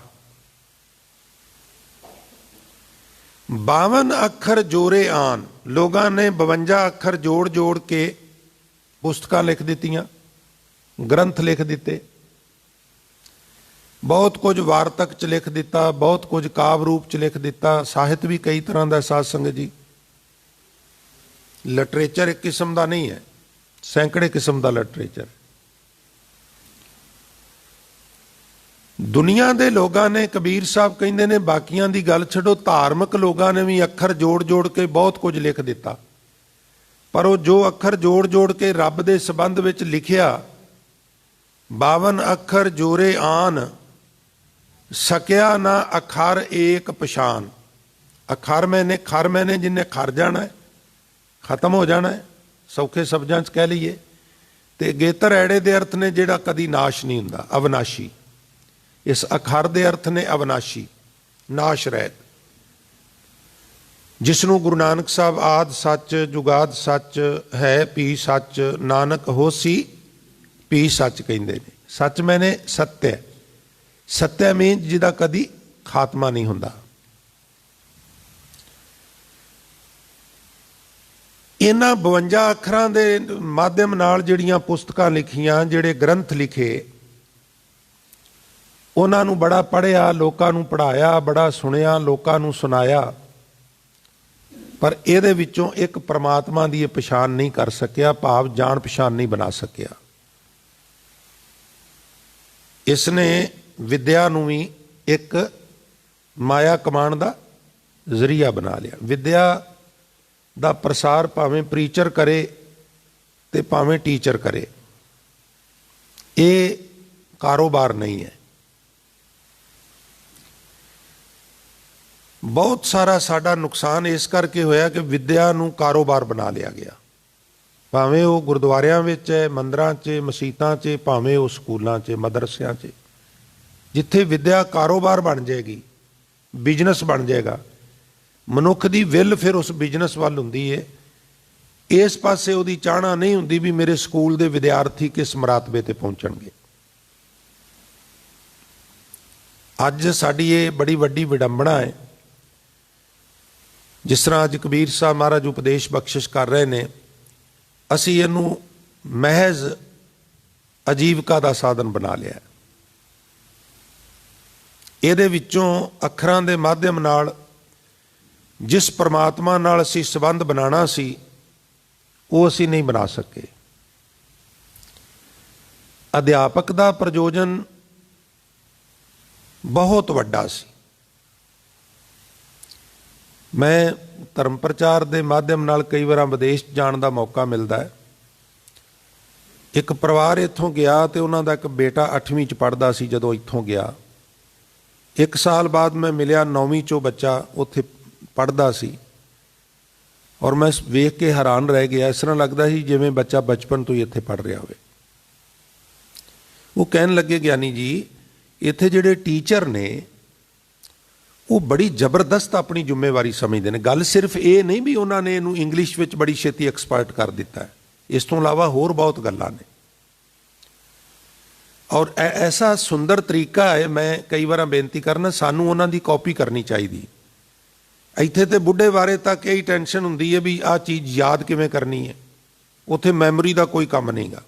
52 ਅੱਖਰ ਜੋਰੇ ਆਨ, ਲੋਕਾਂ ਨੇ 52 ਅੱਖਰ ਜੋੜ ਜੋੜ ਕੇ ਪੁਸਤਕਾਂ ਲਿਖ ਦਿੱਤੀਆਂ, ਗ੍ਰੰਥ ਲਿਖ ਦਿੱਤੇ, ਬਹੁਤ ਕੁਝ ਵਾਰਤਕ 'ਚ ਲਿਖ ਦਿੱਤਾ, ਬਹੁਤ ਕੁਝ ਕਾਵ ਰੂਪ 'ਚ ਲਿਖ ਦਿੱਤਾ। ਸਾਹਿਤ ਵੀ ਕਈ ਤਰ੍ਹਾਂ ਦਾ ਸਾਧ ਸੰਗਤ ਜੀ। ਲਿਟਰੇਚਰ ਇੱਕ ਕਿਸਮ ਦਾ ਨਹੀਂ ਹੈ, ਸੈਂਕੜੇ ਕਿਸਮ ਦਾ ਲਿਟਰੇਚਰ। ਦੁਨੀਆ ਦੇ ਲੋਕਾਂ ਨੇ, ਕਬੀਰ ਸਾਹਿਬ ਕਹਿੰਦੇ ਨੇ, ਬਾਕੀਆਂ ਦੀ ਗੱਲ ਛੱਡੋ, ਧਾਰਮਿਕ ਲੋਕਾਂ ਨੇ ਵੀ ਅੱਖਰ ਜੋੜ ਜੋੜ ਕੇ ਬਹੁਤ ਕੁਝ ਲਿਖ ਦਿੱਤਾ। ਪਰ ਉਹ ਜੋ ਅੱਖਰ ਜੋੜ ਜੋੜ ਕੇ ਰੱਬ ਦੇ ਸੰਬੰਧ ਵਿੱਚ ਲਿਖਿਆ, 52 ਅੱਖਰ ਜੋਰੇ ਆਨ, ਸਕਿਆ ਨਾ ਅਖਰ ਏਕ ਪਛਾਨ। ਅਖਰ ਮੈਨੇ, ਖਰ ਮੈਨੇ, ਜਿੰਨੇ ਖਰ ਜਾਣਾ ਹੈ, ਖਤਮ ਹੋ ਜਾਣਾ ਹੈ, ਸੌਖੇ ਸ਼ਬਦਾਂ 'ਚ ਕਹਿ ਲਈਏ। ਤੇ ਗੇਤਰ ਐੜੇ ਦੇ ਅਰਥ ਨੇ ਜਿਹੜਾ ਕਦੀ ਨਾਸ਼ ਨਹੀਂ ਹੁੰਦਾ, ਅਵਿਨਾਸ਼ੀ। ਇਸ ਅਖਰ ਦੇ ਅਰਥ ਨੇ ਅਵਿਨਾਸ਼ੀ, ਨਾਸ਼ ਰਹਿਤ। ਜਿਸ ਨੂੰ ਗੁਰੂ ਨਾਨਕ ਸਾਹਿਬ ਆਦ ਸੱਚ ਜੁਗਾਦ ਸੱਚ ਹੈ, ਭੀ ਸੱਚ ਨਾਨਕ ਹੋਸੀ ਭੀ ਸੱਚ ਕਹਿੰਦੇ ਨੇ। ਸੱਚ ਮੈਨੇ ਸੱਤਿਆ, ਸੱਤਿਆ ਮੀਨ ਜਿਹਦਾ ਕਦੀ ਖਾਤਮਾ ਨਹੀਂ ਹੁੰਦਾ। ਇਹਨਾਂ 52 ਅੱਖਰਾਂ ਦੇ ਮਾਧਿਅਮ ਨਾਲ ਜਿਹੜੀਆਂ ਪੁਸਤਕਾਂ ਲਿਖੀਆਂ, ਜਿਹੜੇ ਗ੍ਰੰਥ ਲਿਖੇ, ਉਹਨਾਂ ਨੂੰ ਬੜਾ ਪੜ੍ਹਿਆ, ਲੋਕਾਂ ਨੂੰ ਪੜ੍ਹਾਇਆ, ਬੜਾ ਸੁਣਿਆ, ਲੋਕਾਂ ਨੂੰ ਸੁਣਾਇਆ, ਪਰ ਇਹਦੇ ਵਿੱਚੋਂ ਇੱਕ ਪਰਮਾਤਮਾ ਦੀ ਇਹ ਪਛਾਣ ਨਹੀਂ ਕਰ ਸਕਿਆ, ਭਾਵ ਜਾਣ ਪਛਾਣ ਨਹੀਂ ਬਣਾ ਸਕਿਆ। ਇਸ ਨੇ ਵਿਦਿਆ ਨੂੰ ਵੀ ਇੱਕ ਮਾਇਆ ਕਮਾਉਣ ਦਾ ਜ਼ਰੀਆ ਬਣਾ ਲਿਆ। ਵਿਦਿਆ ਦਾ ਪ੍ਰਸਾਰ ਭਾਵੇਂ ਪ੍ਰੀਚਰ ਕਰੇ ਤੇ ਭਾਵੇਂ ਟੀਚਰ ਕਰੇ, ਇਹ ਕਾਰੋਬਾਰ ਨਹੀਂ ਹੈ। ਬਹੁਤ ਸਾਰਾ ਸਾਡਾ ਨੁਕਸਾਨ ਇਸ ਕਰਕੇ ਹੋਇਆ ਕਿ ਵਿਦਿਆ ਨੂੰ ਕਾਰੋਬਾਰ ਬਣਾ ਲਿਆ ਗਿਆ। ਭਾਵੇਂ ਉਹ ਗੁਰਦੁਆਰਿਆਂ ਵਿੱਚ ਹੈ, ਮੰਦਰਾਂ 'ਚ, ਮਸੀਤਾਂ 'ਚ, ਭਾਵੇਂ ਉਹ ਸਕੂਲਾਂ 'ਚ, ਮਦਰਸਿਆਂ 'ਚ। ਜਿੱਥੇ ਵਿਦਿਆ ਕਾਰੋਬਾਰ ਬਣ ਜਾਏਗੀ, ਬਿਜ਼ਨਸ ਬਣ ਜਾਏਗਾ, ਮਨੁੱਖ ਦੀ ਵਿਲ ਫਿਰ ਉਸ ਬਿਜ਼ਨਸ ਵੱਲ ਹੁੰਦੀ ਹੈ। ਇਸ ਪਾਸੇ ਉਹਦੀ ਚਾਹਨਾ ਨਹੀਂ ਹੁੰਦੀ ਵੀ ਮੇਰੇ ਸਕੂਲ ਦੇ ਵਿਦਿਆਰਥੀ ਕਿਸ ਮਰਾਤਬੇ ਤੇ ਪਹੁੰਚਣਗੇ। ਅੱਜ ਸਾਡੀ ਇਹ ਬੜੀ ਵੱਡੀ ਵਿਡੰਬਣਾ ਹੈ। ਜਿਸ ਤਰ੍ਹਾਂ ਅੱਜ ਕਬੀਰ ਸਾਹਿਬ ਮਹਾਰਾਜ ਉਪਦੇਸ਼ ਬਖਸ਼ਿਸ਼ ਕਰ ਰਹੇ ਨੇ, ਅਸੀਂ ਇਹਨੂੰ ਮਹਿਜ਼ ਆਜੀਵਕਾ ਦਾ ਸਾਧਨ ਬਣਾ ਲਿਆ। ਇਹਦੇ ਵਿੱਚੋਂ ਅੱਖਰਾਂ ਦੇ ਮਾਧਿਅਮ ਨਾਲ ਜਿਸ ਪਰਮਾਤਮਾ ਨਾਲ ਅਸੀਂ ਸੰਬੰਧ ਬਣਾਉਣਾ ਸੀ ਉਹ ਅਸੀਂ ਨਹੀਂ ਬਣਾ ਸਕੇ। ਅਧਿਆਪਕ ਦਾ ਪ੍ਰਯੋਜਨ ਬਹੁਤ ਵੱਡਾ ਸੀ। ਮੈਂ ਧਰਮ ਪ੍ਰਚਾਰ ਦੇ ਮਾਧਿਅਮ ਨਾਲ ਕਈ ਵਾਰ ਵਿਦੇਸ਼ ਜਾਣ ਦਾ ਮੌਕਾ ਮਿਲਦਾ ਹੈ। ਇੱਕ ਪਰਿਵਾਰ ਇੱਥੋਂ ਗਿਆ ਤੇ ਉਹਨਾਂ ਦਾ ਇੱਕ ਬੇਟਾ 8ਵੀਂ 'ਚ ਪੜ੍ਹਦਾ ਸੀ ਜਦੋਂ ਇੱਥੋਂ ਗਿਆ। 1 ਸਾਲ ਬਾਅਦ ਮੈਂ ਮਿਲਿਆ, 9ਵੀਂ 'ਚੋਂ ਬੱਚਾ ਉੱਥੇ ਪੜ੍ਹਦਾ ਸੀ ਔਰ ਮੈਂ ਵੇਖ ਕੇ ਹੈਰਾਨ ਰਹਿ ਗਿਆ। ਇਸ ਤਰ੍ਹਾਂ ਲੱਗਦਾ ਸੀ ਜਿਵੇਂ ਬੱਚਾ ਬਚਪਨ ਤੋਂ ਹੀ ਇੱਥੇ ਪੜ੍ਹ ਰਿਹਾ ਹੋਵੇ। ਉਹ ਕਹਿਣ ਲੱਗੇ, ਗਿਆਨੀ ਜੀ ਇੱਥੇ ਜਿਹੜੇ ਟੀਚਰ ਨੇ ਉਹ ਬੜੀ ਜ਼ਬਰਦਸਤ ਆਪਣੀ ਜ਼ਿੰਮੇਵਾਰੀ ਸਮਝਦੇ ਨੇ। ਗੱਲ ਸਿਰਫ ਇਹ ਨਹੀਂ ਵੀ ਉਹਨਾਂ ਨੇ ਇਹਨੂੰ ਇੰਗਲਿਸ਼ ਵਿੱਚ ਬੜੀ ਛੇਤੀ ਐਕਸਪਰਟ ਕਰ ਦਿੱਤਾ ਹੈ, ਇਸ ਤੋਂ ਇਲਾਵਾ ਹੋਰ ਬਹੁਤ ਗੱਲਾਂ ਨੇ। ਔਰ ਐਸਾ ਸੁੰਦਰ ਤਰੀਕਾ ਹੈ, ਮੈਂ ਕਈ ਵਾਰ ਬੇਨਤੀ ਕਰਨਾ ਸਾਨੂੰ ਉਹਨਾਂ ਦੀ ਕਾਪੀ ਕਰਨੀ ਚਾਹੀਦੀ। ਇੱਥੇ ਤੇ ਬੁੱਢੇ ਬਾਰੇ ਤੱਕ ਇਹੀ ਟੈਨਸ਼ਨ ਹੁੰਦੀ ਹੈ ਵੀ ਆਹ ਚੀਜ਼ ਯਾਦ ਕਿਵੇਂ ਕਰਨੀ ਹੈ। ਉੱਥੇ ਮੈਮੋਰੀ ਦਾ ਕੋਈ ਕੰਮ ਨਹੀਂਗਾ।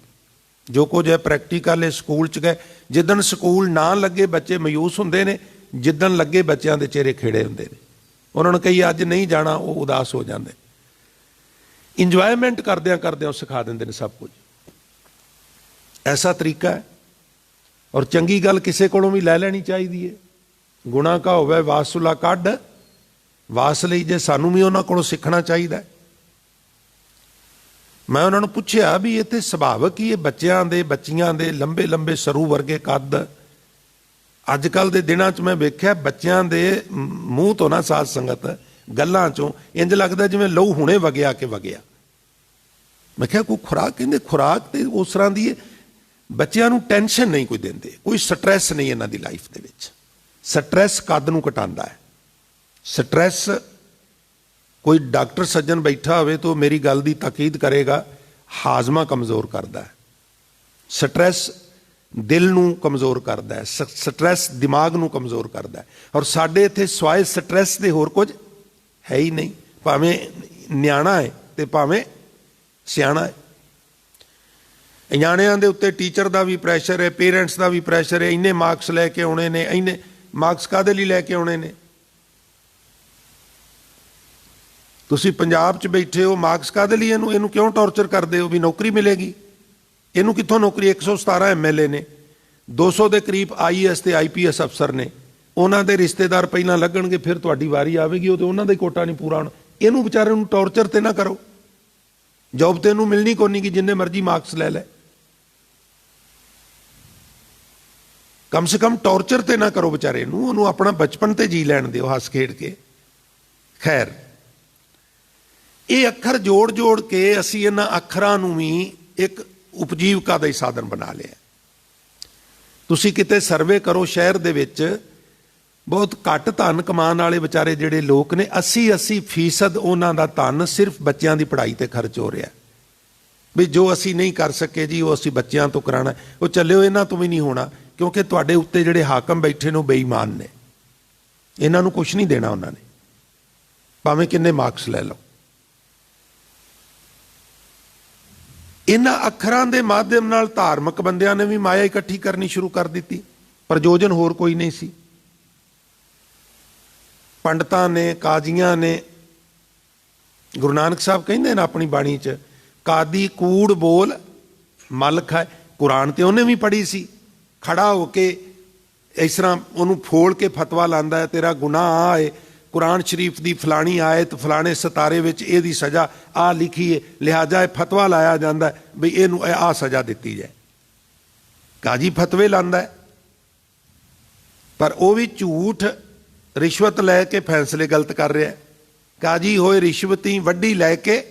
ਜੋ ਕੁਝ ਹੈ ਪ੍ਰੈਕਟੀਕਲ ਹੈ। ਸਕੂਲ 'ਚ ਗਏ, ਜਿੱਦਣ ਸਕੂਲ ਨਾ ਲੱਗੇ ਬੱਚੇ ਮਾਯੂਸ ਹੁੰਦੇ ਨੇ, ਜਿੱਦਣ ਲੱਗੇ ਬੱਚਿਆਂ ਦੇ ਚਿਹਰੇ ਖਿੜੇ ਹੁੰਦੇ ਨੇ। ਉਹਨਾਂ ਨੂੰ ਕਹੀ ਅੱਜ ਨਹੀਂ ਜਾਣਾ, ਉਹ ਉਦਾਸ ਹੋ ਜਾਂਦੇ। ਇੰਜੋਇਮੈਂਟ ਕਰਦਿਆਂ ਕਰਦਿਆਂ ਉਹ ਸਿਖਾ ਦਿੰਦੇ ਨੇ ਸਭ ਕੁਝ। ਐਸਾ ਤਰੀਕਾ ਹੈ। ਔਰ ਚੰਗੀ ਗੱਲ ਕਿਸੇ ਕੋਲੋਂ ਵੀ ਲੈ ਲੈਣੀ ਚਾਹੀਦੀ ਹੈ। ਗੁਣਾ ਕਾ ਹੋਵੇ ਵਾਸੁਲਾ ਕੱਢ, ਵਾਸ ਲਈ ਜੇ ਸਾਨੂੰ ਵੀ ਉਹਨਾਂ ਕੋਲੋਂ ਸਿੱਖਣਾ ਚਾਹੀਦਾ। ਮੈਂ ਉਹਨਾਂ ਨੂੰ ਪੁੱਛਿਆ ਵੀ ਇਹ ਤੇ ਸੁਭਾਵਕ ਹੀ ਇਹ ਬੱਚਿਆਂ ਦੇ ਬੱਚੀਆਂ ਦੇ ਲੰਬੇ ਲੰਬੇ ਸਰੂ ਵਰਗੇ ਕੱਦ। ਅੱਜ ਕੱਲ੍ਹ ਦੇ ਦਿਨਾਂ 'ਚ ਮੈਂ ਵੇਖਿਆ ਬੱਚਿਆਂ ਦੇ ਮੂੰਹ ਤੋਂ ਨਾ ਸਾਧ ਸੰਗਤ ਗੱਲਾਂ 'ਚੋਂ ਇੰਜ ਲੱਗਦਾ ਜਿਵੇਂ ਲਹੂ ਹੁਣੇ ਵਗਿਆ ਕਿ ਵਗਿਆ। ਮੈਂ ਕਿਹਾ ਕੋਈ ਖੁਰਾਕ, ਕਹਿੰਦੇ ਖੁਰਾਕ ਤੇ ਉਸ ਤਰ੍ਹਾਂ ਦੀ ਹੈ। ਬੱਚਿਆਂ ਨੂੰ ਟੈਨਸ਼ਨ ਨਹੀਂ ਕੋਈ ਦਿੰਦੇ, ਕੋਈ ਸਟਰੈਸ ਨਹੀਂ ਇਹਨਾਂ ਦੀ ਲਾਈਫ ਦੇ ਵਿੱਚ। ਸਟਰੈਸ ਕੱਦ ਨੂੰ ਘਟਾਉਂਦਾ ਹੈ। ਸਟਰੈਸ, ਕੋਈ ਡਾਕਟਰ ਸੱਜਣ ਬੈਠਾ ਹੋਵੇ ਤਾਂ ਮੇਰੀ ਗੱਲ ਦੀ ਤਾਕੀਦ ਕਰੇਗਾ, ਹਾਜ਼ਮਾ ਕਮਜ਼ੋਰ ਕਰਦਾ ਹੈ। ਸਟਰੈਸ ਦਿਲ ਨੂੰ ਕਮਜ਼ੋਰ ਕਰਦਾ ਹੈ। ਸਟਰੈਸ ਦਿਮਾਗ ਨੂੰ ਕਮਜ਼ੋਰ ਕਰਦਾ ਹੈ। ਔਰ ਸਾਡੇ ਇੱਥੇ ਸਵਾਏ ਸਟਰੈਸ ਦੇ ਹੋਰ ਕੁਝ ਹੈ ਹੀ ਨਹੀਂ। ਭਾਵੇਂ ਨਿਆਣਾ ਹੈ ਤੇ ਭਾਵੇਂ ਸਿਆਣਾ ਹੈ। ਨਿਆਣਿਆਂ ਦੇ ਉੱਤੇ ਟੀਚਰ ਦਾ ਵੀ ਪ੍ਰੈਸ਼ਰ ਹੈ, ਪੇਰੈਂਟਸ ਦਾ ਵੀ ਪ੍ਰੈਸ਼ਰ ਹੈ। ਇੰਨੇ ਮਾਰਕਸ ਲੈ ਕੇ ਆਉਣੇ ਨੇ। ਇੰਨੇ ਮਾਰਕਸ ਕਾਹਦੇ ਲਈ ਲੈ ਕੇ ਆਉਣੇ ਨੇ? ਤੁਸੀਂ ਪੰਜਾਬ 'ਚ ਬੈਠੇ ਹੋ, ਮਾਰਕਸ ਕਾਹਦੇ ਲਈ? ਇਹਨੂੰ ਕਿਉਂ ਟੌਰਚਰ ਕਰਦੇ ਹੋ ਵੀ ਨੌਕਰੀ ਮਿਲੇਗੀ? ਇਹਨੂੰ ਕਿੱਥੋਂ ਨੌਕਰੀ? 117 MLA ਨੇ, 200 ਦੇ ਕਰੀਬ IAS ਤੇ IPS ਅਫਸਰ ਨੇ। ਉਹਨਾਂ ਦੇ ਰਿਸ਼ਤੇਦਾਰ ਪਹਿਲਾਂ ਲੱਗਣਗੇ, ਫਿਰ ਤੁਹਾਡੀ ਵਾਰੀ ਆਵੇਗੀ। ਉਹ ਤੇ ਉਹਨਾਂ ਦਾ ਹੀ ਕੋਟਾ ਨਹੀਂ ਪੂਰਾ ਹੋਣਾ। ਇਹਨੂੰ ਵਿਚਾਰੇ ਨੂੰ ਟੌਰਚਰ ਤੇ ਨਾ ਕਰੋ। ਜੋਬ ਤੇ ਇਹਨੂੰ ਮਿਲਣੀ ਕੋਈ ਨਹੀਂ ਕਿ ਜਿੰਨੇ ਮਰਜ਼ੀ ਮਾਰਕਸ ਲੈ ਲੈ। ਕਮ ਸੇ ਕਮ ਟੌਰਚਰ ਤੇ ਨਾ ਕਰੋ ਵਿਚਾਰੇ ਨੂੰ। ਉਹਨੂੰ ਆਪਣਾ ਬਚਪਨ ਤੇ ਜੀ ਲੈਣ ਦਿਓ ਹੱਸ ਖੇਡ ਕੇ। ਖੈਰ, ਇਹ ਅੱਖਰ ਜੋੜ ਜੋੜ ਕੇ ਅਸੀਂ ਇਹਨਾਂ ਅੱਖਰਾਂ ਨੂੰ ਵੀ ਇੱਕ ਉਪਜੀਵਕਾ ਦਾ ਹੀ ਸਾਧਨ ਬਣਾ ਲਿਆ। ਤੁਸੀਂ ਕਿਤੇ ਸਰਵੇ ਕਰੋ, ਸ਼ਹਿਰ ਦੇ ਵਿੱਚ ਬਹੁਤ ਘੱਟ ਧਨ ਕਮਾਉਣ ਵਾਲੇ ਵਿਚਾਰੇ ਜਿਹੜੇ ਲੋਕ ਨੇ, 80% ਉਹਨਾਂ ਦਾ ਧਨ ਸਿਰਫ ਬੱਚਿਆਂ ਦੀ ਪੜ੍ਹਾਈ ਤੇ ਖਰਚ ਹੋ ਰਿਹਾ। ਵੀ ਜੋ ਅਸੀਂ ਨਹੀਂ ਕਰ ਸਕੇ ਜੀ ਉਹ ਅਸੀਂ ਬੱਚਿਆਂ ਤੋਂ ਕਰਾਉਣਾ। ਉਹ ਚੱਲਿਓ, ਇਹਨਾਂ ਤੋਂ ਵੀ ਨਹੀਂ ਹੋਣਾ, ਕਿਉਂਕਿ ਤੁਹਾਡੇ ਉੱਤੇ ਜਿਹੜੇ ਹਾਕਮ ਬੈਠੇ ਨੇ ਉਹ ਬੇਈਮਾਨ ਨੇ। ਇਹਨਾਂ ਨੂੰ ਕੁਛ ਨਹੀਂ ਦੇਣਾ ਉਹਨਾਂ ਨੇ, ਭਾਵੇਂ ਕਿੰਨੇ ਮਾਰਕਸ ਲੈ ਲਓ। ਇਹਨਾਂ ਅੱਖਰਾਂ ਦੇ ਮਾਧਿਅਮ ਨਾਲ ਧਾਰਮਿਕ ਬੰਦਿਆਂ ਨੇ ਵੀ ਮਾਇਆ ਇਕੱਠੀ ਕਰਨੀ ਸ਼ੁਰੂ ਕਰ ਦਿੱਤੀ। ਪ੍ਰਯੋਜਨ ਹੋਰ ਕੋਈ ਨਹੀਂ ਸੀ। ਪੰਡਤਾਂ ਨੇ, ਕਾਜ਼ੀਆਂ ਨੇ, ਗੁਰੂ ਨਾਨਕ ਸਾਹਿਬ ਕਹਿੰਦੇ ਨੇ ਆਪਣੀ ਬਾਣੀ 'ਚ, ਕਾਦੀ ਕੂੜ ਬੋਲ ਮਲ ਖਾਏ। ਕੁਰਾਨ ਤੇ ਉਹਨੇ ਵੀ ਪੜ੍ਹੀ ਸੀ। ਖੜਾ ਹੋ ਕੇ ਇਸ ਤਰ੍ਹਾਂ ਉਹਨੂੰ ਫੋਲ ਕੇ ਫਤਵਾ ਲਾਉਂਦਾ ਹੈ, ਤੇਰਾ ਗੁਨਾਹ ਆ ਹੈ, ਕੁਰਾਨ ਸ਼ਰੀਫ ਦੀ ਫਲਾਣੀ ਆਇਤ ਫਲਾਣੇ ਸਿਤਾਰੇ ਵਿੱਚ ਇਹਦੀ ਸਜ਼ਾ ਆ ਲਿਖੀ ਹੈ, ਲਿਹਾਜ਼ਾ ਇਹ ਫਤਵਾ ਲਾਇਆ ਜਾਂਦਾ ਵੀ ਇਹਨੂੰ ਆਹ ਸਜ਼ਾ ਦਿੱਤੀ ਜਾਏ। ਕਾਜੀ ਫਤਵੇ ਲਾਉਂਦਾ ਹੈ, ਪਰ ਉਹ ਵੀ ਝੂਠ ਰਿਸ਼ਵਤ ਲੈ ਕੇ ਫੈਸਲੇ ਗਲਤ ਕਰ ਰਿਹਾ। ਕਾਜੀ ਹੋਏ ਰਿਸ਼ਵਤੀ ਵੱਡੀ ਲੈ ਕੇ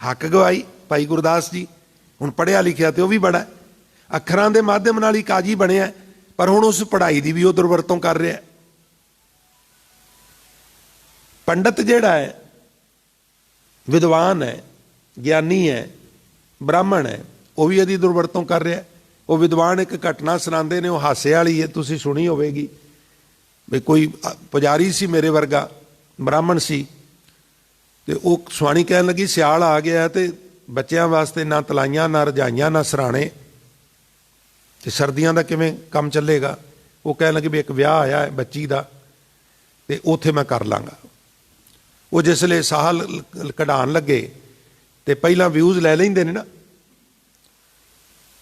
ਹੱਕ ਗਵਾਈ। ਭਾਈ ਗੁਰਦਾਸ ਜੀ ਹੁਣ ਪੜ੍ਹਿਆ ਲਿਖਿਆ ਤੇ ਉਹ ਵੀ ਬੜਾ, ਅੱਖਰਾਂ ਦੇ ਮਾਧਿਅਮ ਨਾਲ ਹੀ ਕਾਜੀ ਬਣਿਆ, ਪਰ ਹੁਣ ਉਸ ਪੜ੍ਹਾਈ ਦੀ ਵੀ ਉਹ ਦੁਰਵਰਤੋਂ ਕਰ ਰਿਹਾ। ਪੰਡਤ ਜਿਹੜਾ ਹੈ, ਵਿਦਵਾਨ ਹੈ, ਗਿਆਨੀ ਹੈ, ਬ੍ਰਾਹਮਣ ਹੈ, ਉਹ ਵੀ ਇਹਦੀ ਦੁਰਵਰਤੋਂ ਕਰ ਰਿਹਾ। ਉਹ ਵਿਦਵਾਨ ਇੱਕ ਘਟਨਾ ਸੁਣਾਉਂਦੇ ਨੇ, ਉਹ ਹਾਸੇ ਵਾਲੀ ਹੈ, ਤੁਸੀਂ ਸੁਣੀ ਹੋਵੇਗੀ ਵੀ ਕੋਈ ਪੁਜਾਰੀ ਸੀ ਮੇਰੇ ਵਰਗਾ, ਬ੍ਰਾਹਮਣ ਸੀ, ਤੇ ਉਹ ਸੁਆਣੀ ਕਹਿਣ ਲੱਗੀ ਸਿਆਲ ਆ ਗਿਆ ਤੇ ਬੱਚਿਆਂ ਵਾਸਤੇ ਨਾ ਤਲਾਈਆਂ, ਨਾ ਰਜਾਈਆਂ, ਨਾ ਸਰਾਣੇ, ਤੇ ਸਰਦੀਆਂ ਦਾ ਕਿਵੇਂ ਕੰਮ ਚੱਲੇਗਾ। ਉਹ ਕਹਿਣ ਲੱਗੇ ਵੀ ਇੱਕ ਵਿਆਹ ਆਇਆ ਹੈ ਬੱਚੀ ਦਾ, ਤੇ ਉੱਥੇ ਮੈਂ ਕਰ ਲਾਂਗਾ। ਉਹ ਜਿਸਲੇ ਸਾਹ ਕਢਾਉਣ ਲੱਗੇ ਤੇ ਪਹਿਲਾਂ ਵਿਊਜ਼ ਲੈ ਲੈਂਦੇ ਨੇ ਨਾ,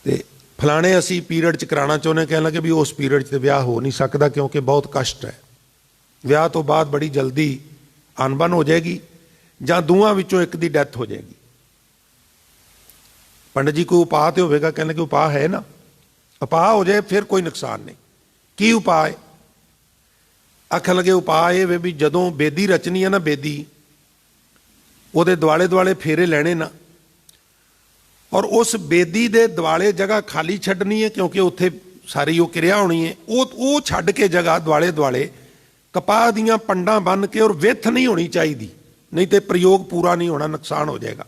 ਤੇ ਫਲਾਣੇ ਅਸੀਂ ਪੀਰੀਅਡ 'ਚ ਕਰਾਉਣਾ ਚਾਹੁੰਦੇ, ਕਹਿਣ ਲੱਗੇ ਵੀ ਉਸ ਪੀਰੀਅਡ 'ਚ ਤੇ ਵਿਆਹ ਹੋ ਨਹੀਂ ਸਕਦਾ ਕਿਉਂਕਿ ਬਹੁਤ ਕਸ਼ਟ ਹੈ, ਵਿਆਹ ਤੋਂ ਬਾਅਦ ਬੜੀ ਜਲਦੀ ਅਣਬਣ ਹੋ ਜਾਏਗੀ ਜਾਂ ਦੋਵਾਂ ਵਿੱਚੋਂ ਇੱਕ ਦੀ ਡੈਥ ਹੋ ਜਾਏਗੀ। ਪੰਡਤ ਜੀ ਕੋਈ ਉਪਾਅ ਤੇ ਹੋਵੇਗਾ, ਕਹਿਣ ਲੱਗੇ ਉਪਾਅ ਹੈ ਨਾ, ਉਪਾਅ ਹੋ ਜਾਏ ਫਿਰ ਕੋਈ ਨੁਕਸਾਨ ਨਹੀਂ। ਕੀ ਉਪਾਅ ਹੈ? ਆਖਣ ਲੱਗੇ ਉਪਾਅ ਇਹ ਵੇ ਵੀ ਜਦੋਂ ਬੇਦੀ ਰਚਣੀ ਹੈ ਨਾ, ਬੇਦੀ ਉਹਦੇ ਦੁਆਲੇ ਦੁਆਲੇ ਫੇਰੇ ਲੈਣੇ ਨਾ, ਔਰ ਉਸ ਬੇਦੀ ਦੇ ਦੁਆਲੇ ਜਗ੍ਹਾ ਖਾਲੀ ਛੱਡਣੀ ਹੈ ਕਿਉਂਕਿ ਉੱਥੇ ਸਾਰੀ ਉਹ ਕਿਰਿਆ ਹੋਣੀ ਹੈ। ਉਹ ਛੱਡ ਕੇ ਜਗ੍ਹਾ ਦੁਆਲੇ ਦੁਆਲੇ ਕਪਾਹ ਦੀਆਂ ਪੰਡਾਂ ਬੰਨ੍ਹ ਕੇ, ਔਰ ਵਿੱਥ ਨਹੀਂ ਹੋਣੀ ਚਾਹੀਦੀ, ਨਹੀਂ ਤੇ ਪ੍ਰਯੋਗ ਪੂਰਾ ਨਹੀਂ ਹੋਣਾ, ਨੁਕਸਾਨ ਹੋ ਜਾਏਗਾ।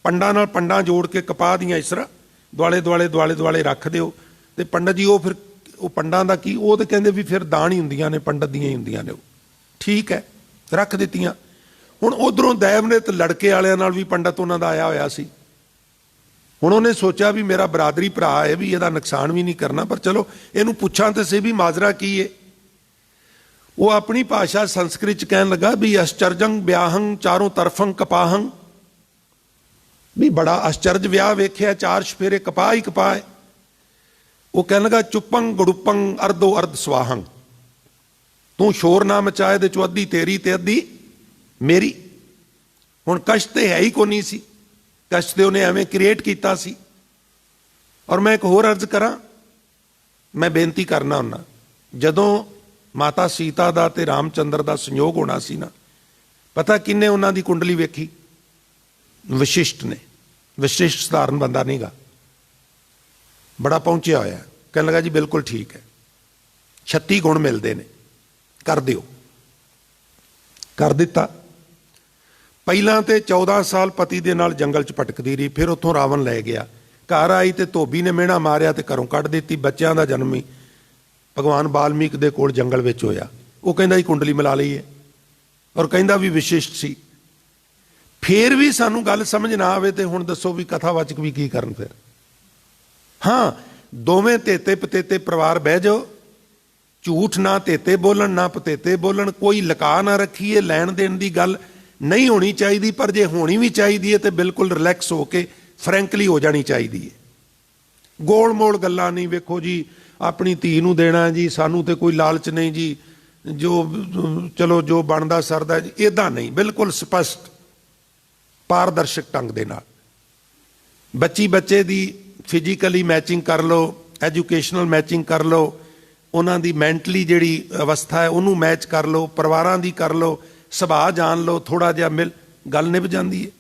ਪੰਡਾਂ ਨਾਲ ਪੰਡਾਂ ਜੋੜ ਕੇ ਕਪਾਹ ਦੀਆਂ ਇਸ ਤਰ੍ਹਾਂ ਦੁਆਲੇ ਦੁਆਲੇ ਦੁਆਲੇ ਦੁਆਲੇ ਰੱਖ ਦਿਓ। ਤੇ ਪੰਡਤ ਜੀ ਉਹ ਫਿਰ ਉਹ ਪੰਡਾਂ ਦਾ ਕੀ, ਉਹ ਤਾਂ ਕਹਿੰਦੇ ਵੀ ਫਿਰ ਦਾਨ ਹੀ ਹੁੰਦੀਆਂ ਨੇ, ਪੰਡਤ ਦੀਆਂ ਹੀ ਹੁੰਦੀਆਂ ਨੇ। ਉਹ ਠੀਕ ਹੈ, ਰੱਖ ਦਿੱਤੀਆਂ। ਹੁਣ ਉਧਰੋਂ ਦੈਵ ਨੇ ਤੇ ਲੜਕੇ ਵਾਲਿਆਂ ਨਾਲ ਵੀ ਪੰਡਤ ਉਹਨਾਂ ਦਾ ਆਇਆ ਹੋਇਆ ਸੀ। ਹੁਣ ਉਹਨੇ ਸੋਚਿਆ ਵੀ ਮੇਰਾ ਬਰਾਦਰੀ ਭਰਾ ਹੈ, ਵੀ ਇਹਦਾ ਨੁਕਸਾਨ ਵੀ ਨਹੀਂ ਕਰਨਾ, ਪਰ ਚਲੋ ਇਹਨੂੰ ਪੁੱਛਾਂ ਤੇ ਸੇ ਵੀ ਮਾਜਰਾ ਕੀ ਹੈ। ਉਹ ਆਪਣੀ ਭਾਸ਼ਾ ਸੰਸਕ੍ਰਿਤ 'ਚ ਕਹਿਣ ਲੱਗਾ ਵੀ ਅਸ਼ਚਰਜੰ ਵਿਆਹੰ ਚਾਰੋਂ ਤਰਫੰ ਕਪਾਹੰ, ਵੀ ਬੜਾ ਅਸ਼ਚਰਜ ਵਿਆਹ ਵੇਖਿਆ, ਚਾਰ ਸਫੇਰੇ ਕਪਾਹ ਹੀ ਕਪਾਹ ਹੈ। ਉਹ ਕਹਿਣ ਲੱਗਾ ਚੁੱਪੰ ਗੜੁੱਪੰ ਅਰਧੋ ਅਰਧ ਸਵਾਹੰ, ਤੂੰ ਸ਼ੋਰ ਨਾ ਮਚਾਏ ਦੇ ਚੋਂ ਅੱਧੀ ਤੇਰੀ ਤੇ ਅੱਧੀ ਮੇਰੀ। ਹੁਣ ਕਸ਼ਟ ਤੇ ਹੈ ਹੀ ਕੋਈ ਨਹੀਂ ਸੀ, ਕਸ਼ਟ ਤੇ ਉਹਨੇ ਐਵੇਂ ਕ੍ਰੀਏਟ ਕੀਤਾ ਸੀ। ਔਰ ਮੈਂ ਇੱਕ ਹੋਰ ਅਰਜ਼ ਕਰਾਂ, ਮੈਂ ਬੇਨਤੀ ਕਰਨਾ ਹੁੰਦਾ, ਜਦੋਂ ਮਾਤਾ ਸੀਤਾ ਦਾ ਤੇ ਰਾਮਚੰਦਰ ਦਾ ਸੰਯੋਗ ਹੋਣਾ ਸੀ ਨਾ, ਪਤਾ ਕਿੰਨੇ ਉਹਨਾਂ ਦੀ ਕੁੰਡਲੀ ਵੇਖੀ? ਵਸ਼ਿਸ਼ਟ ਨੇ। ਵਸ਼ਿਸ਼ਟ ਸਧਾਰਨ ਬੰਦਾ ਨਹੀਂ ਗਾ, ਬੜਾ ਪਹੁੰਚਿਆ ਹੋਇਆ। ਕਹਿਣ ਲੱਗਾ ਜੀ ਬਿਲਕੁਲ ਠੀਕ ਹੈ, 36 ਗੁਣ ਮਿਲਦੇ ਨੇ, ਕਰ ਦਿਓ। ਕਰ ਦਿੱਤਾ। ਪਹਿਲਾਂ ਤੇ 14 ਸਾਲ ਪਤੀ ਦੇ ਨਾਲ ਜੰਗਲ 'ਚ ਭਟਕਦੀ ਰਹੀ, ਫਿਰ ਉੱਥੋਂ ਰਾਵਣ ਲੈ ਗਿਆ। ਘਰ ਆਈ ਤੇ ਧੋਬੀ ਨੇ ਮਿਹਣਾ ਮਾਰਿਆ ਤੇ ਘਰੋਂ ਕੱਢ ਦਿੱਤੀ। ਬੱਚਿਆਂ ਦਾ ਜਨਮ ਹੀ ਭਗਵਾਨ ਵਾਲਮੀਕ ਦੇ ਕੋਲ ਜੰਗਲ ਵਿੱਚ ਹੋਇਆ। ਉਹ ਕਹਿੰਦਾ ਜੀ ਕੁੰਡਲੀ ਮਿਲਾ ਲਈ ਹੈ, ਔਰ ਕਹਿੰਦਾ ਵੀ ਵਿਸ਼ਿਸ਼ਟ ਸੀ। ਫੇਰ ਵੀ ਸਾਨੂੰ ਗੱਲ ਸਮਝ ਨਾ ਆਵੇ ਤੇ ਹੁਣ ਦੱਸੋ ਵੀ ਕਥਾਵਾਚਕ ਵੀ ਕੀ ਕਰਨ ਫਿਰ। ਹਾਂ, ਦੋਵੇਂ ਤੇਤੇ ਪਤੇਤੇ ਪਰਿਵਾਰ ਬਹਿ ਜਾਓ, ਝੂਠ ਨਾ ਤੇਤੇ ਬੋਲਣ ਨਾ ਪਤੇਤੇ ਬੋਲਣ, ਕੋਈ ਲਕਾ ਨਾ ਰੱਖੀਏ। ਲੈਣ ਦੇਣ ਦੀ ਗੱਲ ਨਹੀਂ ਹੋਣੀ ਚਾਹੀਦੀ, ਪਰ ਜੇ ਹੋਣੀ ਵੀ ਚਾਹੀਦੀ ਹੈ ਤੇ ਬਿਲਕੁਲ ਰਿਲੈਕਸ ਹੋ ਕੇ ਫਰੈਂਕਲੀ ਹੋ ਜਾਣੀ ਚਾਹੀਦੀ ਹੈ। ਗੋਲ ਮੋਲ ਗੱਲਾਂ ਨਹੀਂ, ਵੇਖੋ ਜੀ ਆਪਣੀ ਧੀ ਨੂੰ ਦੇਣਾ ਜੀ, ਸਾਨੂੰ ਤੇ ਕੋਈ ਲਾਲਚ ਨਹੀਂ ਜੀ, ਜੋ ਚਲੋ ਜੋ ਬਣਦਾ ਸਰਦਾ ਜੀ, ਇੱਦਾਂ ਨਹੀਂ। ਬਿਲਕੁਲ ਸਪਸ਼ਟ ਪਾਰਦਰਸ਼ਕ ਢੰਗ ਦੇ ਨਾਲ ਬੱਚੀ ਬੱਚੇ ਦੀ ਫਿਜ਼ੀਕਲੀ ਮੈਚਿੰਗ ਕਰ ਲਓ, ਐਜੂਕੇਸ਼ਨਲ ਮੈਚਿੰਗ ਕਰ ਲਓ, ਉਹਨਾਂ ਦੀ ਮੈਂਟਲੀ ਜਿਹੜੀ ਅਵਸਥਾ ਹੈ ਉਹਨੂੰ ਮੈਚ ਕਰ ਲਓ, ਪਰਿਵਾਰਾਂ ਦੀ ਕਰ ਲਓ, ਸੁਭਾਅ ਜਾਣ ਲਓ, ਥੋੜ੍ਹਾ ਜਿਹਾ ਮਿਲ ਗੱਲ ਨਿਭ ਜਾਂਦੀ ਹੈ।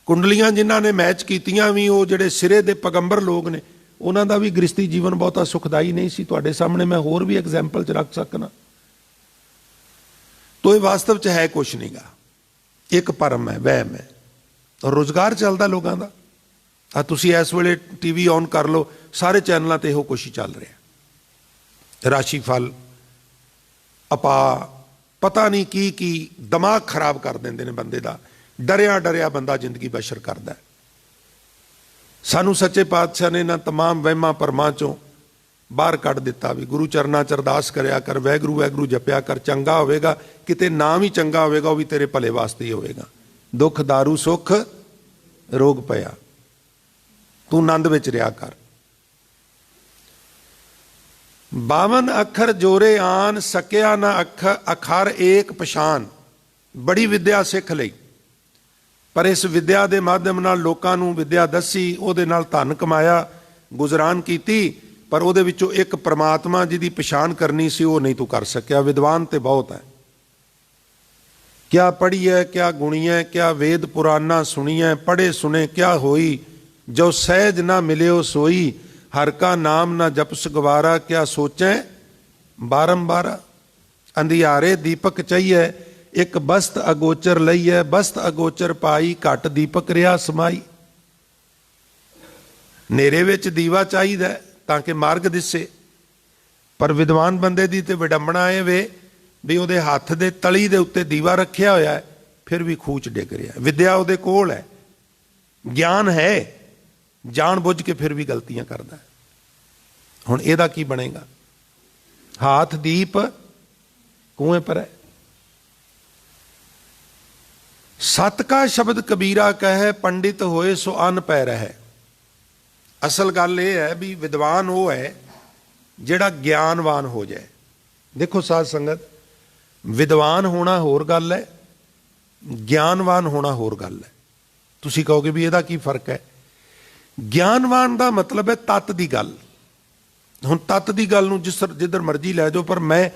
ਕੁੰਡਲੀਆਂ ਜਿਨ੍ਹਾਂ ਨੇ ਮੈਚ ਕੀਤੀਆਂ ਵੀ ਉਹ ਜਿਹੜੇ ਸਿਰੇ ਦੇ ਪੈਗੰਬਰ ਲੋਕ ਨੇ, ਉਹਨਾਂ ਦਾ ਵੀ ਗ੍ਰਸਤੀ ਜੀਵਨ ਬਹੁਤਾ ਸੁਖਦਾਈ ਨਹੀਂ ਸੀ। ਤੁਹਾਡੇ ਸਾਹਮਣੇ ਮੈਂ ਹੋਰ ਵੀ ਐਗਜ਼ਾਮਪਲ 'ਚ ਰੱਖ ਸਕਣਾ। ਤੋ ਇਹ ਵਾਸਤਵ 'ਚ ਹੈ ਕੁਛ ਨਹੀਂ ਗਾ, ਇੱਕ ਭਰਮ ਹੈ, ਵਹਿਮ ਹੈ, ਔਰ ਰੁਜ਼ਗਾਰ ਚੱਲਦਾ ਲੋਕਾਂ ਦਾ। ਆ ਤੁਸੀਂ ਇਸ ਵੇਲੇ TV ਔਨ ਕਰ ਲਓ, ਸਾਰੇ ਚੈਨਲਾਂ 'ਤੇ ਇਹੋ ਕੁਛ ਹੀ ਚੱਲ ਰਿਹਾ। ਰਾਸ਼ੀ ਫਲ, ਆਪਾ, ਪਤਾ ਨਹੀਂ ਕੀ ਕੀ, ਦਿਮਾਗ ਖਰਾਬ ਕਰ ਦਿੰਦੇ ਨੇ ਬੰਦੇ ਦਾ। ਡਰਿਆ ਡਰਿਆ ਬੰਦਾ ਜ਼ਿੰਦਗੀ ਬਸ਼ਰ ਕਰਦਾ। ਸਾਨੂੰ ਸੱਚੇ ਪਾਤਸ਼ਾਹ ਨੇ ਇਹਨਾਂ ਤਮਾਮ ਵਹਿਮਾਂ ਭਰਮਾਂ 'ਚੋਂ ਬਾਹਰ ਕੱਢ ਦਿੱਤਾ ਵੀ ਗੁਰੂ ਚਰਨਾਂ 'ਚ ਅਰਦਾਸ ਕਰਿਆ ਕਰ, ਵਾਹਿਗੁਰੂ ਵਾਹਿਗੁਰੂ ਜਪਿਆ ਕਰ, ਚੰਗਾ ਹੋਵੇਗਾ। ਕਿਤੇ ਨਾਮ ਹੀ ਚੰਗਾ ਹੋਵੇਗਾ, ਉਹ ਵੀ ਤੇਰੇ ਭਲੇ ਵਾਸਤੇ ਹੀ ਹੋਵੇਗਾ। ਦੁੱਖ ਦਾਰੂ ਸੁੱਖ ਰੋਗ ਪਿਆ, ਤੂੰ ਆਨੰਦ ਵਿੱਚ ਰਿਹਾ ਕਰ। 52 ਅੱਖਰ ਜੋਰੇ ਆਨ, ਸਕਿਆ ਨਾ ਅਖਰ ਏਕ ਪਛਾਨ। ਬੜੀ ਵਿਦਿਆ ਸਿੱਖ ਲਈ, ਪਰ ਇਸ ਵਿਦਿਆ ਦੇ ਮਾਧਿਅਮ ਨਾਲ ਲੋਕਾਂ ਨੂੰ ਵਿਦਿਆ ਦੱਸੀ, ਉਹਦੇ ਨਾਲ ਧਨ ਕਮਾਇਆ, ਗੁਜ਼ਰਾਨ ਕੀਤੀ, ਪਰ ਉਹਦੇ ਵਿੱਚੋਂ ਇੱਕ ਪ੍ਰਮਾਤਮਾ ਜਿਹਦੀ ਪਛਾਣ ਕਰਨੀ ਸੀ ਉਹ ਨਹੀਂ ਤੂੰ ਕਰ ਸਕਿਆ। ਵਿਦਵਾਨ ਤੇ ਬਹੁਤ ਹੈ, ਕਿਆ ਪੜ੍ਹੀਐ ਕਿਆ ਗੁਣੀਐ, ਕਿਆ ਵੇਦ ਪੁਰਾਨਾ ਸੁਣੀਐ, ਪੜ੍ਹੇ ਸੁਣੇ ਕਿਆ ਹੋਈ, ਜੋ ਸਹਿਜ ਨਾ ਮਿਲਿਓ ਸੋਈ, ਹਰ ਕਾ ਨਾਮ ਨਾ ਜਪਸ ਗਵਾਰਾ, ਕਿਆ ਸੋਚੈ ਬਾਰੰਬਾਰਾ। ਅੰਧਿਆਰੇ ਦੀਪਕ ਚਾਹੀਏ, ਇੱਕ ਬਸਤ ਅਗੋਚਰ ਲਈਐ, ਬਸਤ ਅਗੋਚਰ ਪਾਈ, ਘਟ ਦੀਪਕ ਰਿਹਾ ਸਮਾਈ। ਹਨੇਰੇ ਵਿੱਚ ਦੀਵਾ ਚਾਹੀਦਾ ਤਾਂ ਕਿ ਮਾਰਗ ਦਿਸੇ, ਪਰ ਵਿਦਵਾਨ ਬੰਦੇ ਦੀ ਤੇ ਵਿਡੰਬਣਾ ਇਹ ਵੇ ਵੀ ਉਹਦੇ ਹੱਥ ਦੇ ਤਲੀ ਦੇ ਉੱਤੇ ਦੀਵਾ ਰੱਖਿਆ ਹੋਇਆ ਹੈ, ਫਿਰ ਵੀ ਖੂਚ ਡਿੱਗ ਰਿਹਾ। ਵਿਦਿਆ ਉਹਦੇ ਕੋਲ ਹੈ, ਗਿਆਨ ਹੈ, ਜਾਣ ਬੁੱਝ ਕੇ ਫਿਰ ਵੀ ਗਲਤੀਆਂ ਕਰਦਾ। ਹੁਣ ਇਹਦਾ ਕੀ ਬਣੇਗਾ? ਹਾਥ ਦੀਪ ਕੂਏ ਪਰ ਹੈ। ਸਤ ਕਾ ਸ਼ਬਦ ਕਬੀਰਾ ਕਹੈ, ਪੰਡਿਤ ਹੋਏ ਸੋ ਅੰਨ ਪੈ ਰਹਿ। ਅਸਲ ਗੱਲ ਇਹ ਹੈ ਵੀ ਵਿਦਵਾਨ ਉਹ ਹੈ ਜਿਹੜਾ ਗਿਆਨਵਾਨ ਹੋ ਜਾਏ। ਦੇਖੋ ਸਾਧ ਸੰਗਤ, ਵਿਦਵਾਨ ਹੋਣਾ ਹੋਰ ਗੱਲ ਹੈ, ਗਿਆਨਵਾਨ ਹੋਣਾ ਹੋਰ ਗੱਲ ਹੈ। ਤੁਸੀਂ ਕਹੋਗੇ ਵੀ ਇਹਦਾ ਕੀ ਫਰਕ ਹੈ? ਗਿਆਨਵਾਨ ਦਾ ਮਤਲਬ ਹੈ ਤੱਤ ਦੀ ਗੱਲ। ਹੁਣ ਤੱਤ ਦੀ ਗੱਲ ਨੂੰ ਜਿੱਧਰ ਮਰਜ਼ੀ ਲੈ ਜਾਓ, ਪਰ ਮੈਂ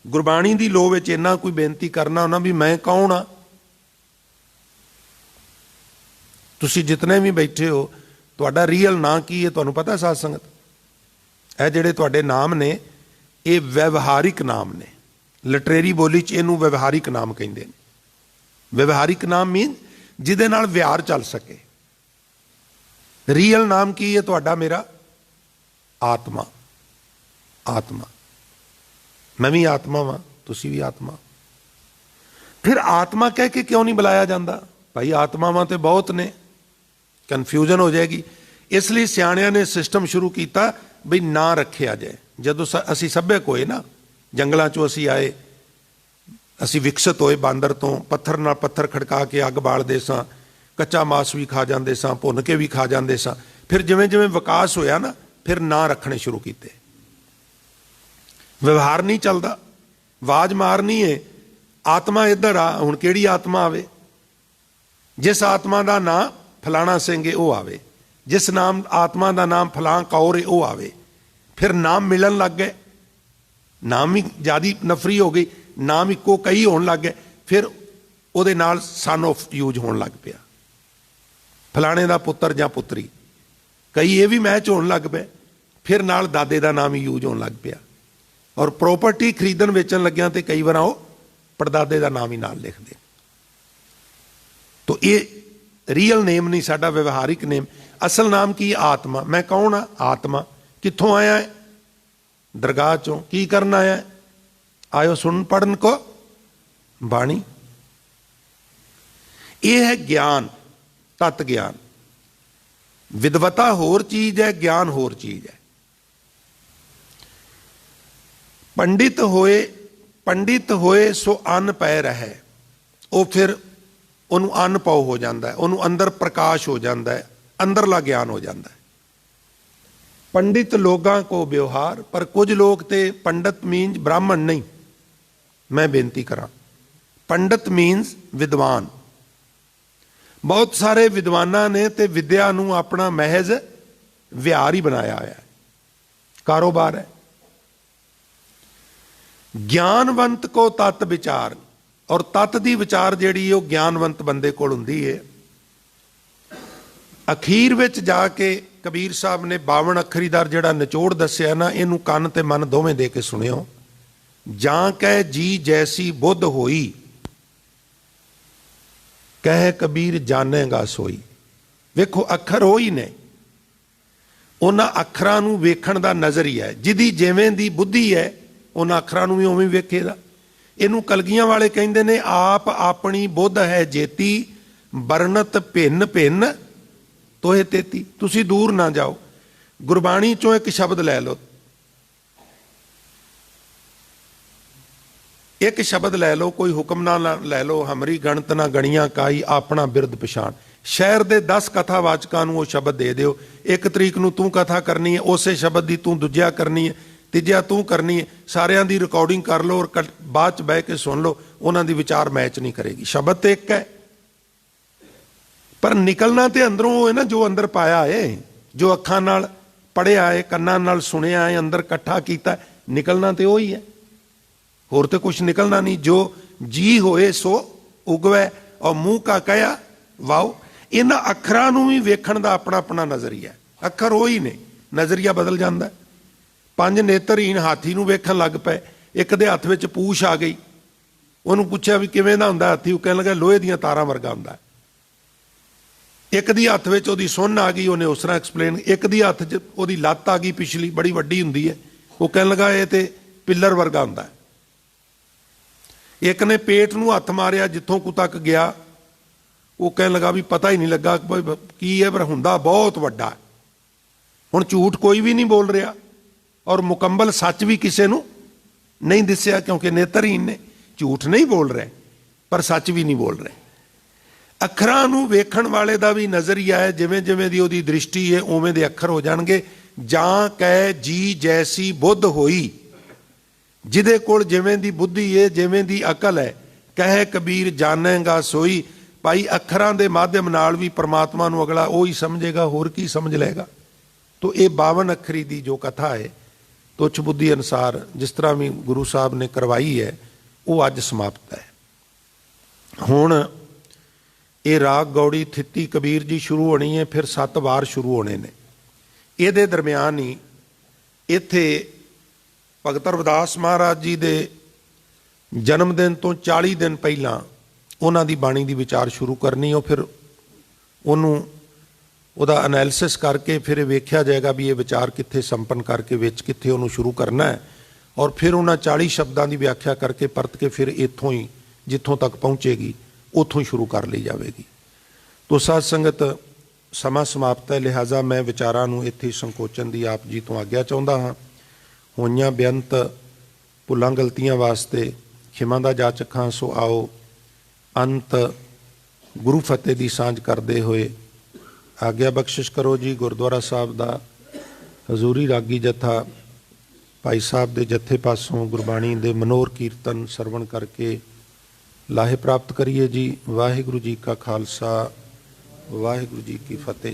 ਗੁਰਬਾਣੀ ਦੀ ਲੋਅ ਵਿੱਚ ਇੰਨਾ ਕੋਈ ਬੇਨਤੀ ਕਰਨਾ ਉਹਨਾਂ ਵੀ ਮੈਂ ਕੌਣ ਆ। ਤੁਸੀਂ ਜਿਤਨੇ ਵੀ ਬੈਠੇ ਹੋ, ਤੁਹਾਡਾ ਰੀਅਲ ਨਾਂ ਕੀ ਹੈ ਤੁਹਾਨੂੰ ਪਤਾ ਸਾਧ ਸੰਗਤ? ਇਹ ਜਿਹੜੇ ਤੁਹਾਡੇ ਨਾਮ ਨੇ ਇਹ ਵਿਵਹਾਰਿਕ ਨਾਮ ਨੇ। ਲਿਟਰੇਰੀ ਬੋਲੀ 'ਚ ਇਹਨੂੰ ਵਿਵਹਾਰਿਕ ਨਾਮ ਕਹਿੰਦੇ ਨੇ। ਵਿਵਹਾਰਿਕ ਨਾਮ ਮੀਨ ਜਿਹਦੇ ਨਾਲ ਵਿਹਾਰ ਚੱਲ ਸਕੇ। ਰੀਅਲ ਨਾਮ ਕੀ ਹੈ ਤੁਹਾਡਾ? ਮੇਰਾ ਆਤਮਾ। ਆਤਮਾ, ਮੈਂ ਵੀ ਆਤਮਾ ਵਾਂ, ਤੁਸੀਂ ਵੀ ਆਤਮਾ। ਫਿਰ ਆਤਮਾ ਕਹਿ ਕੇ ਕਿਉਂ ਨਹੀਂ ਬੁਲਾਇਆ ਜਾਂਦਾ? ਭਾਈ ਆਤਮਾਵਾਂ ਤੇ ਬਹੁਤ ਨੇ, ਕਨਫਿਊਜ਼ਨ ਹੋ ਜਾਏਗੀ। ਇਸ ਲਈ ਸਿਆਣਿਆਂ ਨੇ ਸਿਸਟਮ ਸ਼ੁਰੂ ਕੀਤਾ ਵੀ ਨਾਂ ਰੱਖਿਆ ਜਾਏ। ਜਦੋਂ ਅਸੀਂ ਸੱਭਿਅਕ ਹੋਏ ਨਾ, ਜੰਗਲਾਂ 'ਚੋਂ ਅਸੀਂ ਆਏ, ਅਸੀਂ ਵਿਕਸਿਤ ਹੋਏ ਬਾਂਦਰ ਤੋਂ, ਪੱਥਰ ਨਾਲ ਪੱਥਰ ਖੜਕਾ ਕੇ ਅੱਗ ਬਾਲਦੇ ਸਾਂ, ਕੱਚਾ ਮਾਸ ਵੀ ਖਾ ਜਾਂਦੇ ਸਾਂ, ਭੁੰਨ ਕੇ ਵੀ ਖਾ ਜਾਂਦੇ ਸਾਂ। ਫਿਰ ਜਿਵੇਂ ਜਿਵੇਂ ਵਿਕਾਸ ਹੋਇਆ ਨਾ, ਫਿਰ ਨਾਂ ਰੱਖਣੇ ਸ਼ੁਰੂ ਕੀਤੇ। ਵਿਵਹਾਰ ਨਹੀਂ ਚੱਲਦਾ, ਆਵਾਜ਼ ਮਾਰਨੀ ਹੈ ਆਤਮਾ ਇੱਧਰ ਆ। ਹੁਣ ਕਿਹੜੀ ਆਤਮਾ ਆਵੇ? ਜਿਸ ਆਤਮਾ ਦਾ ਨਾਂ ਫਲਾਣਾ ਸਿੰਘ ਹੈ ਉਹ ਆਵੇ, ਜਿਸ ਨਾਮ ਆਤਮਾ ਦਾ ਨਾਮ ਫਲਾਂ ਕੌਰ ਹੈ ਉਹ ਆਵੇ। ਫਿਰ ਨਾਮ ਮਿਲਣ ਲੱਗ ਗਏ, ਨਾਮ ਹੀ ਜ਼ਿਆਦੀ ਨਫਰੀ ਹੋ ਗਈ, ਨਾਮ ਇੱਕੋ ਕਈ ਹੋਣ ਲੱਗ ਗਏ। ਫਿਰ ਉਹਦੇ ਨਾਲ ਸਨ ਆਫ ਯੂਜ ਹੋਣ ਲੱਗ ਪਿਆ, ਫਲਾਣੇ ਦਾ ਪੁੱਤਰ ਜਾਂ ਪੁੱਤਰੀ, ਕਈ ਇਹ ਵੀ ਮੈਚ ਹੋਣ ਲੱਗ ਪਏ। ਫਿਰ ਨਾਲ ਦਾਦੇ ਦਾ ਨਾਮ ਹੀ ਯੂਜ ਹੋਣ ਲੱਗ ਪਿਆ। ਔਰ ਪ੍ਰੋਪਰਟੀ ਖਰੀਦਣ ਵੇਚਣ ਲੱਗਿਆ ਤੇ ਕਈ ਵਾਰ ਉਹ ਪੜਦਾਦੇ ਦਾ ਨਾਮ ਹੀ ਨਾਲ ਲਿਖਦੇ। ਤੋ ਇਹ ਰੀਅਲ ਨੇਮ ਨਹੀਂ ਸਾਡਾ, ਵਿਵਹਾਰਿਕ ਨੇਮ। ਅਸਲ ਨਾਮ ਕੀ? ਆਤਮਾ। ਮੈਂ ਕੌਣ ਆ? ਆਤਮਾ। ਕਿੱਥੋਂ ਆਇਆ ਹੈ? ਦਰਗਾਹ ਚੋਂ। ਕੀ ਕਰਨ ਆਇਆ? ਆਇਓ ਸੁਣ ਪੜਨ ਕੋ ਬਾਣੀ। ਇਹ ਹੈ ਗਿਆਨ, ਤਤ ਗਿਆਨ। ਵਿਦਵਤਾ ਹੋਰ ਚੀਜ਼ ਹੈ, ਗਿਆਨ ਹੋਰ ਚੀਜ਼ ਹੈ। ਪੰਡਿਤ ਹੋਏ ਸੋ ਅੰਨ ਪੈ ਰਹਿ। ਉਹ ਫਿਰ ਉਹਨੂੰ ਅੰਨ ਪਾਉ ਹੋ ਜਾਂਦਾ ਹੈ, ਉਹਨੂੰ ਅੰਦਰ ਪ੍ਰਕਾਸ਼ ਹੋ ਜਾਂਦਾ ਹੈ, ਅੰਦਰਲਾ ਗਿਆਨ ਹੋ ਜਾਂਦਾ ਹੈ। ਪੰਡਿਤ ਲੋਕਾਂ ਕੋ ਵਿਵਹਾਰ, ਪਰ ਕੁਝ ਲੋਕ ਤੇ ਪੰਡਤ ਮੀਨਸ ਬ੍ਰਾਹਮਣ ਨਹੀਂ। ਮੈਂ ਬੇਨਤੀ ਕਰਾਂ, ਪੰਡਤ ਮੀਨਸ ਵਿਦਵਾਨ। ਬਹੁਤ ਸਾਰੇ ਵਿਦਵਾਨਾਂ ਨੇ ਤੇ ਵਿਦਿਆ ਨੂੰ ਆਪਣਾ ਮਹਿਜ਼ ਵਿਹਾਰ ਹੀ ਬਣਾਇਆ ਹੋਇਆ ਹੈ, ਕਾਰੋਬਾਰ ਹੈ। ਗਿਆਨਵੰਤ ਕੋ ਤਤ ਵਿਚਾਰ, ਔਰ ਤਤ ਦੀ ਵਿਚਾਰ ਜਿਹੜੀ ਉਹ ਗਿਆਨਵੰਤ ਬੰਦੇ ਕੋਲ ਹੁੰਦੀ ਹੈ। ਅਖੀਰ ਵਿੱਚ ਜਾ ਕੇ ਕਬੀਰ ਸਾਹਿਬ ਨੇ 52 ਅੱਖਰੀ ਦਾ ਜਿਹੜਾ ਨਿਚੋੜ ਦੱਸਿਆ ਨਾ, ਇਹਨੂੰ ਕੰਨ ਤੇ ਮਨ ਦੋਵੇਂ ਦੇ ਕੇ ਸੁਣਿਓ। ਜਾਂ ਕਹਿ ਜੀ ਜੈਸੀ ਬੁੱਧ ਹੋਈ, ਕਹਿ ਕਬੀਰ ਜਾਣੇਗਾ ਸੋਈ। ਵੇਖੋ ਅੱਖਰ ਉਹ ਹੀ ਨੇ, ਉਹਨਾਂ ਅੱਖਰਾਂ ਨੂੰ ਵੇਖਣ ਦਾ ਨਜ਼ਰੀਆ ਹੈ। ਜਿਹਦੀ ਜਿਵੇਂ ਦੀ ਬੁੱਧੀ ਹੈ ਉਹਨਾਂ ਅੱਖਰਾਂ ਨੂੰ ਵੀ ਉਵੇਂ ਵੇਖੇਗਾ। ਇਹਨੂੰ ਕਲਗੀਆਂ ਵਾਲੇ ਕਹਿੰਦੇ ਨੇ, ਆਪ ਆਪਣੀ ਬੁੱਧ ਹੈ ਜੇਤੀ, ਵਰਣਤ ਭਿੰਨ ਭਿੰਨ ਤੋਹੇ ਤੇਤੀ। ਤੁਸੀਂ ਦੂਰ ਨਾ ਜਾਓ, ਗੁਰਬਾਣੀ ਚੋਂ ਇੱਕ ਸ਼ਬਦ ਲੈ ਲਓ, ਇੱਕ ਸ਼ਬਦ ਲੈ ਲਓ, ਕੋਈ ਹੁਕਮ ਨਾ ਲੈ ਲਓ। ਹਮਰੀ ਗਣਤ ਨਾ ਗਣੀਆਂ ਕਾਈ, ਆਪਣਾ ਬਿਰਦ ਪਛਾਣ। ਸ਼ਹਿਰ ਦੇ 10 ਕਥਾਵਾਚਕਾਂ ਨੂੰ ਉਹ ਸ਼ਬਦ ਦੇ ਦਿਓ। 1 ਤਰੀਕ ਨੂੰ ਤੂੰ ਕਥਾ ਕਰਨੀ ਹੈ, ਉਸੇ ਸ਼ਬਦ ਦੀ ਤੂੰ ਦੂਜਿਆ ਕਰਨੀ ਹੈ, ਤੀਜਿਆ ਤੂੰ ਕਰਨੀ ਹੈ। ਸਾਰਿਆਂ ਦੀ ਰਿਕਾਰਡਿੰਗ ਕਰ ਲਓ ਔਰ ਬਾਅਦ ਚ ਬਹਿ ਕੇ ਸੁਣ ਲਓ, ਉਹਨਾਂ ਦੀ ਵਿਚਾਰ ਮੈਚ ਨਹੀਂ ਕਰੇਗੀ। ਸ਼ਬਦ ਤੇ ਇੱਕ ਹੈ, ਪਰ ਨਿਕਲਣਾ ਤੇ ਅੰਦਰੋਂ ਉਹ ਹੈ ਨਾ, ਜੋ ਅੰਦਰ ਪਾਇਆ ਹੈ, ਜੋ ਅੱਖਾਂ ਨਾਲ ਪੜ੍ਹਿਆ ਹੈ, ਕੰਨਾਂ ਨਾਲ ਸੁਣਿਆ ਹੈ, ਅੰਦਰ ਇਕੱਠਾ ਕੀਤਾ, ਨਿਕਲਣਾ ਤੇ ਉਹੀ ਹੈ, ਹੋਰ ਤੇ ਕੁਛ ਨਿਕਲਣਾ ਨਹੀਂ। ਜੋ ਜੀ ਹੋਏ ਸੋ ਉਗਵੈ, ਔਰ ਮੂੰਹ ਕਾ ਕਹਿਆ ਵਾਓ। ਇਹਨਾਂ ਅੱਖਰਾਂ ਨੂੰ ਵੀ ਵੇਖਣ ਦਾ ਆਪਣਾ ਆਪਣਾ ਨਜ਼ਰੀਆ। ਅੱਖਰ ਉਹੀ ਨੇ, ਨਜ਼ਰੀਆ ਬਦਲ ਜਾਂਦਾ। 5 ਨੇਤਰਹੀਣ ਹਾਥੀ ਨੂੰ ਵੇਖਣ ਲੱਗ ਪਏ, ਇੱਕ ਦੇ ਹੱਥ ਵਿੱਚ ਪੂਛ ਆ ਗਈ, ਉਹਨੂੰ ਪੁੱਛਿਆ ਵੀ ਕਿਵੇਂ ਦਾ ਹੁੰਦਾ ਹਾਥੀ, ਉਹ ਕਹਿਣ ਲੱਗਾ ਲੋਹੇ ਦੀਆਂ ਤਾਰਾਂ ਵਰਗਾ ਹੁੰਦਾ। ਇੱਕ ਦੀ ਹੱਥ ਵਿੱਚ ਉਹਦੀ ਸੁੰਨ ਆ ਗਈ, ਉਹਨੇ ਉਸ ਤਰ੍ਹਾਂ ਐਕਸਪਲੇਨ। ਇੱਕ ਦੀ ਹੱਥ 'ਚ ਉਹਦੀ ਲੱਤ ਆ ਗਈ ਪਿਛਲੀ, ਬੜੀ ਵੱਡੀ ਹੁੰਦੀ ਹੈ, ਉਹ ਕਹਿਣ ਲੱਗਾ ਇਹ ਤੇ ਪਿੱਲਰ ਵਰਗਾ ਹੁੰਦਾ। ਇੱਕ ਨੇ ਪੇਟ ਨੂੰ ਹੱਥ ਮਾਰਿਆ, ਜਿੱਥੋਂ ਕੁ ਤੱਕ ਗਿਆ, ਉਹ ਕਹਿਣ ਲੱਗਾ ਵੀ ਪਤਾ ਹੀ ਨਹੀਂ ਲੱਗਾ ਕੀ ਹੈ, ਪਰ ਹੁੰਦਾ ਬਹੁਤ ਵੱਡਾ। ਹੁਣ ਝੂਠ ਕੋਈ ਵੀ ਨਹੀਂ ਬੋਲ ਰਿਹਾ, ਔਰ ਮੁਕੰਮਲ ਸੱਚ ਵੀ ਕਿਸੇ ਨੂੰ ਨਹੀਂ ਦਿਸਿਆ, ਕਿਉਂਕਿ ਨੇਤਰਹੀਨ ਨੇ। ਝੂਠ ਨਹੀਂ ਬੋਲ ਰਹੇ ਪਰ ਸੱਚ ਵੀ ਨਹੀਂ ਬੋਲ ਰਹੇ। ਅੱਖਰਾਂ ਨੂੰ ਵੇਖਣ ਵਾਲੇ ਦਾ ਵੀ ਨਜ਼ਰੀਆ ਹੈ, ਜਿਵੇਂ ਜਿਵੇਂ ਦੀ ਉਹਦੀ ਦ੍ਰਿਸ਼ਟੀ ਹੈ ਉਵੇਂ ਦੇ ਅੱਖਰ ਹੋ ਜਾਣਗੇ। ਜਾਂ ਕਹਿ ਜੀ ਜੈਸੀ ਬੁੱਧ ਹੋਈ, ਜਿਹਦੇ ਕੋਲ ਜਿਵੇਂ ਦੀ ਬੁੱਧੀ ਹੈ, ਜਿਵੇਂ ਦੀ ਅਕਲ ਹੈ, ਕਹੇ ਕਬੀਰ ਜਾਣੇਗਾ ਸੋਈ। ਭਾਈ ਅੱਖਰਾਂ ਦੇ ਮਾਧਿਅਮ ਨਾਲ ਵੀ ਪਰਮਾਤਮਾ ਨੂੰ ਅਗਲਾ ਉਹ ਹੀ ਸਮਝੇਗਾ, ਹੋਰ ਕੀ ਸਮਝ ਲਏਗਾ। ਤੋ ਇਹ 52 ਅੱਖਰੀ ਦੀ ਜੋ ਕਥਾ ਹੈ ਤੁੱਛ ਬੁੱਧੀ ਅਨੁਸਾਰ ਜਿਸ ਤਰ੍ਹਾਂ ਵੀ ਗੁਰੂ ਸਾਹਿਬ ਨੇ ਕਰਵਾਈ ਹੈ, ਉਹ ਅੱਜ ਸਮਾਪਤ ਹੈ। ਹੁਣ ਇਹ ਰਾਗ ਗੌੜੀ ਥਿੱਤੀ ਕਬੀਰ ਜੀ ਸ਼ੁਰੂ ਹੋਣੀ ਹੈ, ਫਿਰ 7 ਵਾਰ ਸ਼ੁਰੂ ਹੋਣੇ ਨੇ। ਇਹਦੇ ਦਰਮਿਆਨ ਹੀ ਇੱਥੇ ਭਗਤ ਰਵਿਦਾਸ ਮਹਾਰਾਜ ਜੀ ਦੇ ਜਨਮ ਦਿਨ ਤੋਂ 40 ਦਿਨ ਪਹਿਲਾਂ ਉਹਨਾਂ ਦੀ ਬਾਣੀ ਦੀ ਵਿਚਾਰ ਸ਼ੁਰੂ ਕਰਨੀ। ਉਹ ਫਿਰ ਉਹਦਾ ਐਨਾਲਿਸਿਸ ਕਰਕੇ ਫਿਰ ਇਹ ਵੇਖਿਆ ਜਾਏਗਾ ਵੀ ਇਹ ਵਿਚਾਰ ਕਿੱਥੇ ਸੰਪੰਨ ਕਰਕੇ ਵਿੱਚ ਕਿੱਥੇ ਉਹਨੂੰ ਸ਼ੁਰੂ ਕਰਨਾ ਹੈ, ਔਰ ਫਿਰ ਉਹਨਾਂ 40 ਸ਼ਬਦਾਂ ਦੀ ਵਿਆਖਿਆ ਕਰਕੇ ਪਰਤ ਕੇ ਫਿਰ ਇੱਥੋਂ ਹੀ ਜਿੱਥੋਂ ਤੱਕ ਪਹੁੰਚੇਗੀ ਉੱਥੋਂ ਹੀ ਸ਼ੁਰੂ ਕਰ ਲਈ ਜਾਵੇਗੀ। ਤੋ ਸਾਧ ਸੰਗਤ ਸਮਾਂ ਸਮਾਪਤ ਹੈ, ਲਿਹਾਜ਼ਾ ਮੈਂ ਵਿਚਾਰਾਂ ਨੂੰ ਇੱਥੇ ਸੰਕੋਚਨ ਦੀ ਆਪ ਜੀ ਤੋਂ ਆਗਿਆ ਚਾਹੁੰਦਾ ਹਾਂ। ਹੋਈਆਂ ਬੇਅੰਤ ਭੁੱਲਾਂ ਗਲਤੀਆਂ ਵਾਸਤੇ ਖਿਮਾ ਦਾ ਜਾਚਕ ਹਾਂ। ਸੋ ਆਓ ਅੰਤ ਗੁਰੂ ਫਤਿਹ ਦੀ ਸਾਂਝ ਕਰਦੇ ਹੋਏ ਆਗਿਆ ਬਖਸ਼ਿਸ਼ ਕਰੋ ਜੀ। ਗੁਰਦੁਆਰਾ ਸਾਹਿਬ ਦਾ ਹਜ਼ੂਰੀ ਰਾਗੀ ਜਥਾ ਭਾਈ ਸਾਹਿਬ ਦੇ ਜਥੇ ਪਾਸੋਂ ਗੁਰਬਾਣੀ ਦੇ ਮਨੋਰ ਕੀਰਤਨ ਸਰਵਣ ਕਰਕੇ ਲਾਹੇ ਪ੍ਰਾਪਤ ਕਰੀਏ ਜੀ। ਵਾਹਿਗੁਰੂ ਜੀ ਕਾ ਖਾਲਸਾ, ਵਾਹਿਗੁਰੂ ਜੀ ਕੀ ਫਤਿਹ।